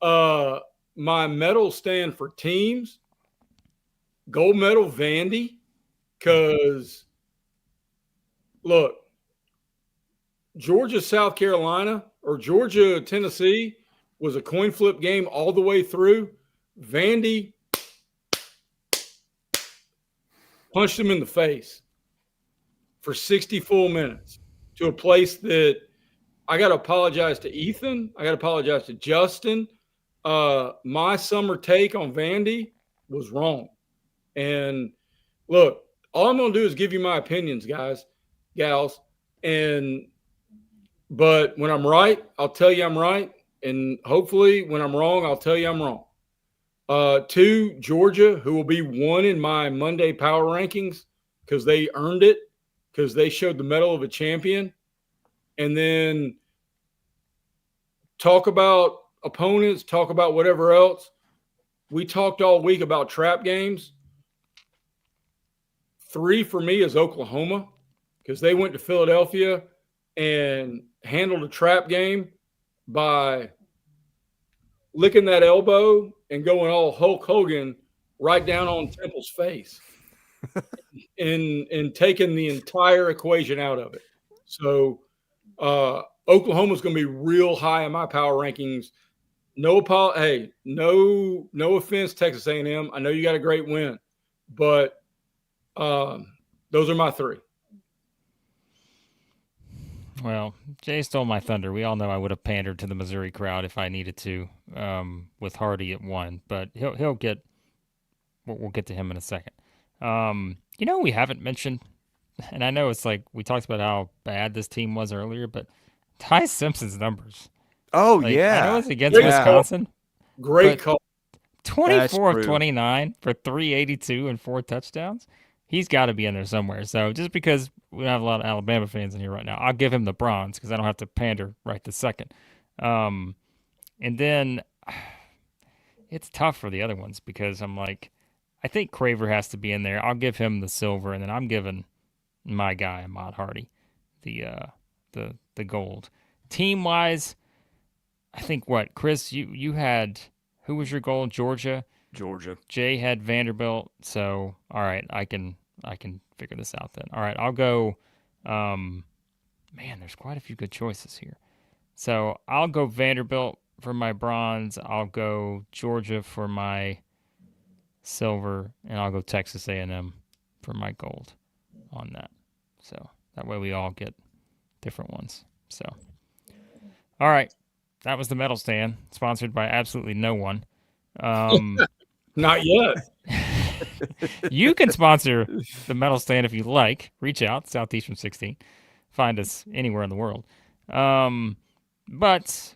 My medal stand for teams, gold medal Vandy, because look, Georgia, South Carolina, or Georgia, Tennessee was a coin flip game all the way through. Vandy punched him in the face for 60 full minutes to a place that I got to apologize to Ethan. I got to apologize to Justin. My summer take on Vandy was wrong. And look, all I'm going to do is give you my opinions, guys, gals. But when I'm right, I'll tell you I'm right. And hopefully when I'm wrong, I'll tell you I'm wrong. 2, Georgia, who will be 1 in my Monday power rankings because they earned it, because they showed the mettle of a champion. And then talk about opponents, talk about whatever else. We talked all week about trap games. 3 for me is Oklahoma because they went to Philadelphia and handled a trap game by licking that elbow and going all Hulk Hogan right down on Temple's face and taking the entire equation out of it. So Oklahoma's going to be real high in my power rankings. No offense, Texas A&M. I know you got a great win, but those are my 3. Well, Jay stole my thunder. We all know I would have pandered to the Missouri crowd if I needed to, with Hardy at 1. But he'll get. We'll get to him in a second. We haven't mentioned, and I know it's like we talked about how bad this team was earlier, but Ty Simpson's numbers. Oh, I know it's against Wisconsin. Great call. 24 of 29 for 382 and 4 touchdowns. He's got to be in there somewhere. So just because we don't have a lot of Alabama fans in here right now, I'll give him the bronze because I don't have to pander right this second. And then it's tough for the other ones because I'm like, I think Craver has to be in there. I'll give him the silver, and then I'm giving my guy, Ahmad Hardy, the gold. Team-wise, I think Chris, you had, who was your gold? Georgia. Jay had Vanderbilt. So, all right, I can figure this out then. All right, I'll go. Man, there's quite a few good choices here. So I'll go Vanderbilt for my bronze. I'll go Georgia for my silver, and I'll go Texas A&M for my gold on that. So that way we all get different ones. So, all right, that was the medal stand, sponsored by absolutely no one. Not yet. You can sponsor the medal stand if you like. Reach out, Southeastern 16. Find us anywhere in the world. But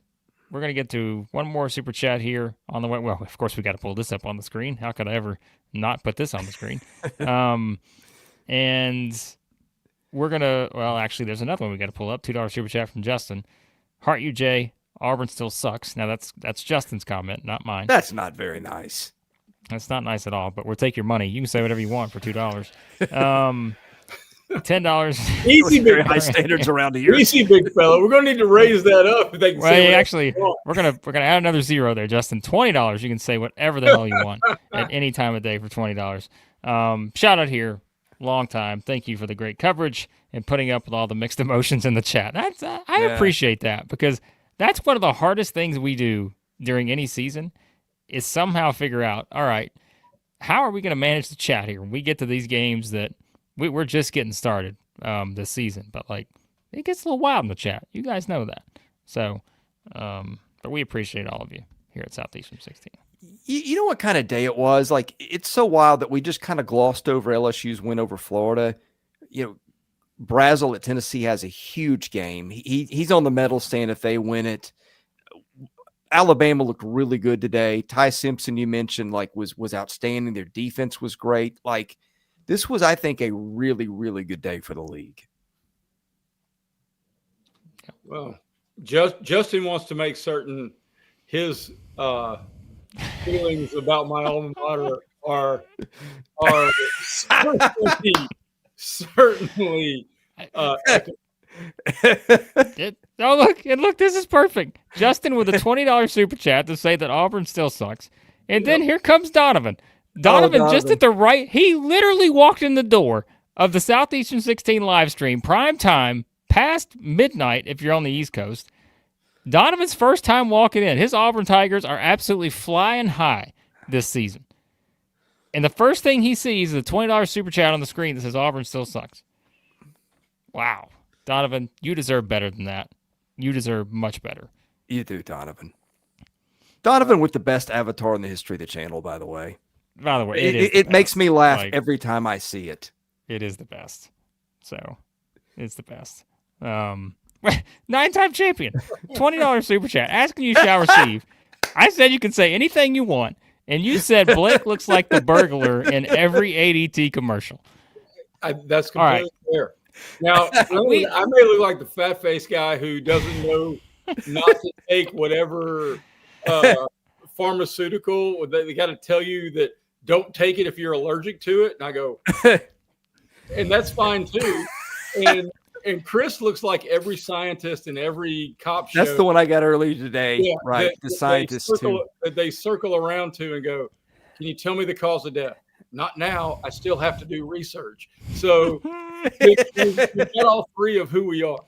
we're going to get to one more super chat here on the way. Well, of course, we got to pull this up on the screen. How could I ever not put this on the screen? And we're going to, actually, there's another one we got to pull up. $2 super chat from Justin. Heart you, Jay. Auburn still sucks. Now, that's Justin's comment, not mine. That's not very nice. That's not nice at all, but we'll take your money. You can say whatever you want for $2. $10. Easy, very high standards around here. Easy, big fella. We're going to need to raise that up. If they can say actually, we're gonna add another zero there, Justin. $20. You can say whatever the hell you want at any time of day for $20. Shout out here long time. Thank you for the great coverage and putting up with all the mixed emotions in the chat. I appreciate that, because that's one of the hardest things we do during any season is somehow figure out, all right, how are we going to manage the chat here when we get to these games that we're just getting started this season? But, like, it gets a little wild in the chat. You guys know that. So, but we appreciate all of you here at Southeastern 16. You know what kind of day it was? Like, it's so wild that we just kind of glossed over LSU's win over Florida. You know, Brazel at Tennessee has a huge game. He's on the medal stand if they win it. Alabama looked really good today. Ty Simpson, you mentioned, like, was outstanding. Their defense was great. Like, this was, I think, a really, really good day for the league. Well, Justin wants to make certain his feelings about my alma mater are certainly Look, this is perfect. Justin with a $20 super chat to say that Auburn still sucks. And then here comes Donovan. Donovan just at the right, he literally walked in the door of the Southeastern 16 live stream, prime time, past midnight if you're on the East Coast. Donovan's first time walking in. His Auburn Tigers are absolutely flying high this season. And the first thing he sees is a $20 super chat on the screen that says Auburn still sucks. Wow. Donovan, you deserve better than that. You deserve much better. You do, Donovan. Donovan with the best avatar in the history of the channel, by the way. By the way, it makes me laugh every time I see it. It is the best. So, it's the best. 9-time champion. $20 super chat. Asking you shall receive. I said you can say anything you want. And you said Blake looks like the burglar in every ADT commercial. That's completely fair. Now, I may look like the fat-faced guy who doesn't know not to take whatever pharmaceutical. They got to tell you that don't take it if you're allergic to it. And I go, and that's fine too. And Chris looks like every scientist in every cop show. That's the one I got earlier today, right? The scientist too. They circle around to and go, can you tell me the cause of death? Not now. I still have to do research. So we got all three of who we are.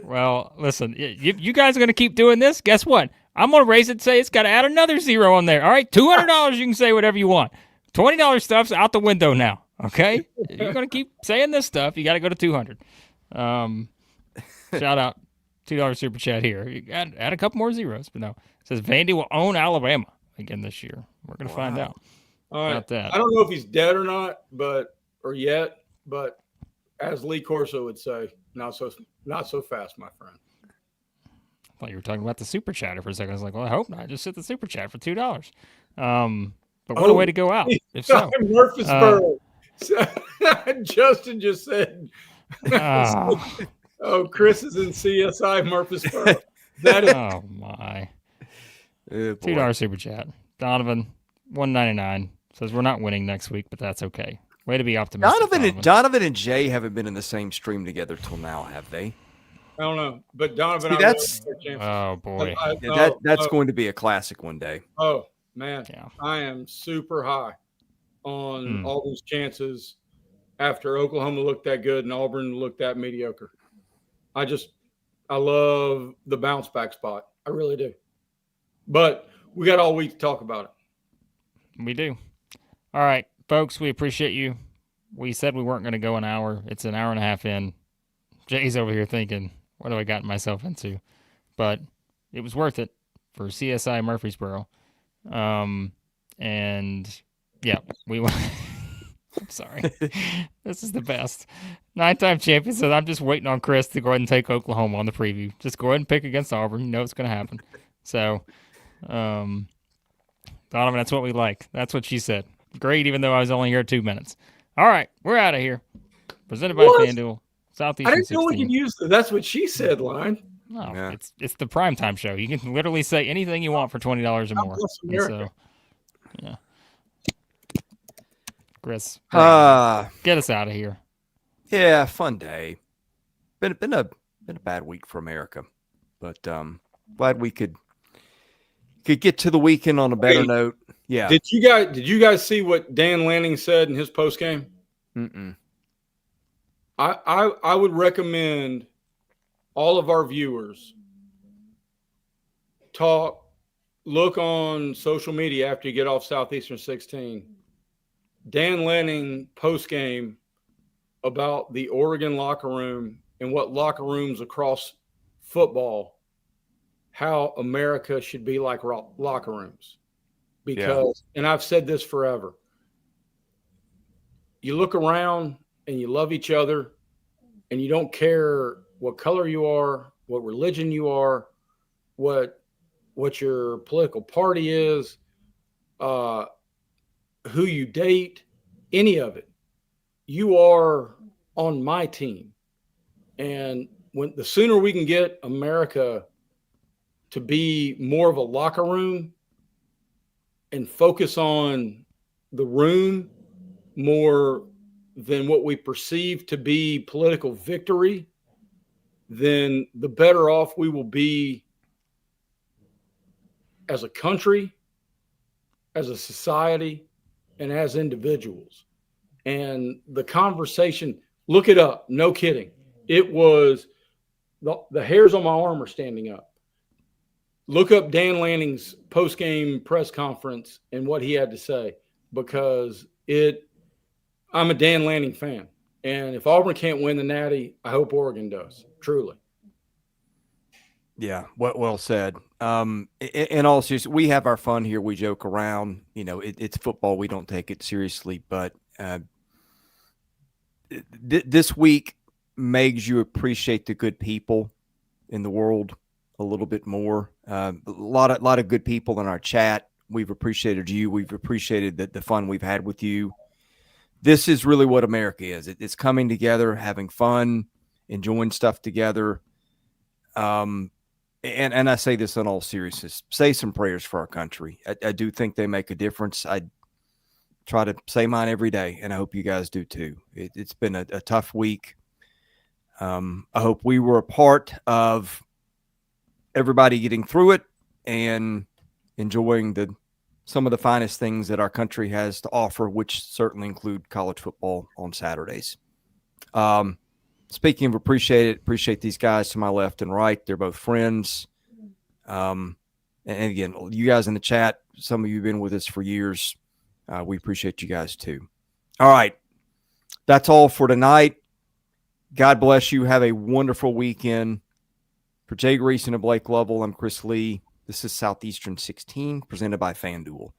Well, listen, you guys are going to keep doing this. Guess what? I'm going to raise it and say it's got to add another zero on there. All right, $200, you can say whatever you want. $20 stuff's out the window now, okay? If you're going to keep saying this stuff, you got to go to 200. Shout out, $2 super chat here. You add a couple more zeros, but no. It says Vandy will own Alabama again this year. We're going to find out about that. I don't know if he's dead or not, but as Lee Corso would say, not so fast, my friend. I thought you were talking about the super chatter for a second. I was like, well, I hope not. Just hit the super chat for $2. But what a way to go out, if so. Murfreesboro. Justin just said, Chris is in CSI Murfreesboro. Oh, my. $2 super chat. Donovan, $1.99, says we're not winning next week, but that's okay. Way to be optimistic. Donovan and Jay haven't been in the same stream together till now, have they? I don't know, but Donovan. See, that's oh boy, that's going to be a classic one day. Oh man, yeah. I am super high on all these chances after Oklahoma looked that good and Auburn looked that mediocre. I love the bounce back spot. I really do. But we got all week to talk about it. We do. All right, folks, we appreciate you. We said we weren't going to go an hour. It's an hour and a half in. Jay's over here thinking, what have I gotten myself into? But it was worth it for CSI Murfreesboro. And, yeah, we won. I'm sorry. This is the best. 9-time champion said, I'm just waiting on Chris to go ahead and take Oklahoma on the preview. Just go ahead and pick against Auburn. You know it's going to happen. So, Donovan, that's what we like. That's what she said. Great, even though I was only here 2 minutes. All right, we're out of here. Presented by FanDuel. Southeastern I didn't know we could use the "that's what she said" line. No, yeah. It's the primetime show. You can literally say anything you want for $20 or more. So, yeah. Chris, get us out of here. Yeah, fun day. Been a bad week for America, but glad we could get to the weekend on a better note. Yeah. Did you guys see what Dan Lanning said in his post game? Mm-mm. I would recommend all of our viewers look on social media after you get off Southeastern 16. Dan Lanning post game about the Oregon locker room and what locker rooms across football, how America should be like locker rooms. Because, and I've said this forever, you look around and you love each other and you don't care what color you are, what religion you are, what your political party is, who you date, any of it. You are on my team. And the sooner we can get America to be more of a locker room and focus on the room more than what we perceive to be political victory, then the better off we will be as a country, as a society, and as individuals. And the conversation, look it up, no kidding. It was the hairs on my arm are standing up. Look up Dan Lanning's post-game press conference and what he had to say, because I'm a Dan Lanning fan. And if Auburn can't win the Natty, I hope Oregon does, truly. Yeah, well said. In all seriousness, we have our fun here. We joke around. It's football. We don't take it seriously. But this week makes you appreciate the good people in the world a little bit more. A lot of good people in our chat. We've appreciated you. We've appreciated the fun we've had with you. This is really what America is. It's coming together, having fun, enjoying stuff together. And I say this in all seriousness, say some prayers for our country. I do think they make a difference. I try to say mine every day, and I hope you guys do too. It's been a tough week. I hope we were a part of everybody getting through it and enjoying some of the finest things that our country has to offer, which certainly include college football on Saturdays. Speaking of appreciate these guys to my left and right. They're both friends. And again, you guys in the chat, some of you have been with us for years. We appreciate you guys too. All right. That's all for tonight. God bless you. Have a wonderful weekend. For Jay Greeson and Blake Lovell, I'm Chris Lee. This is Southeastern 16, presented by FanDuel.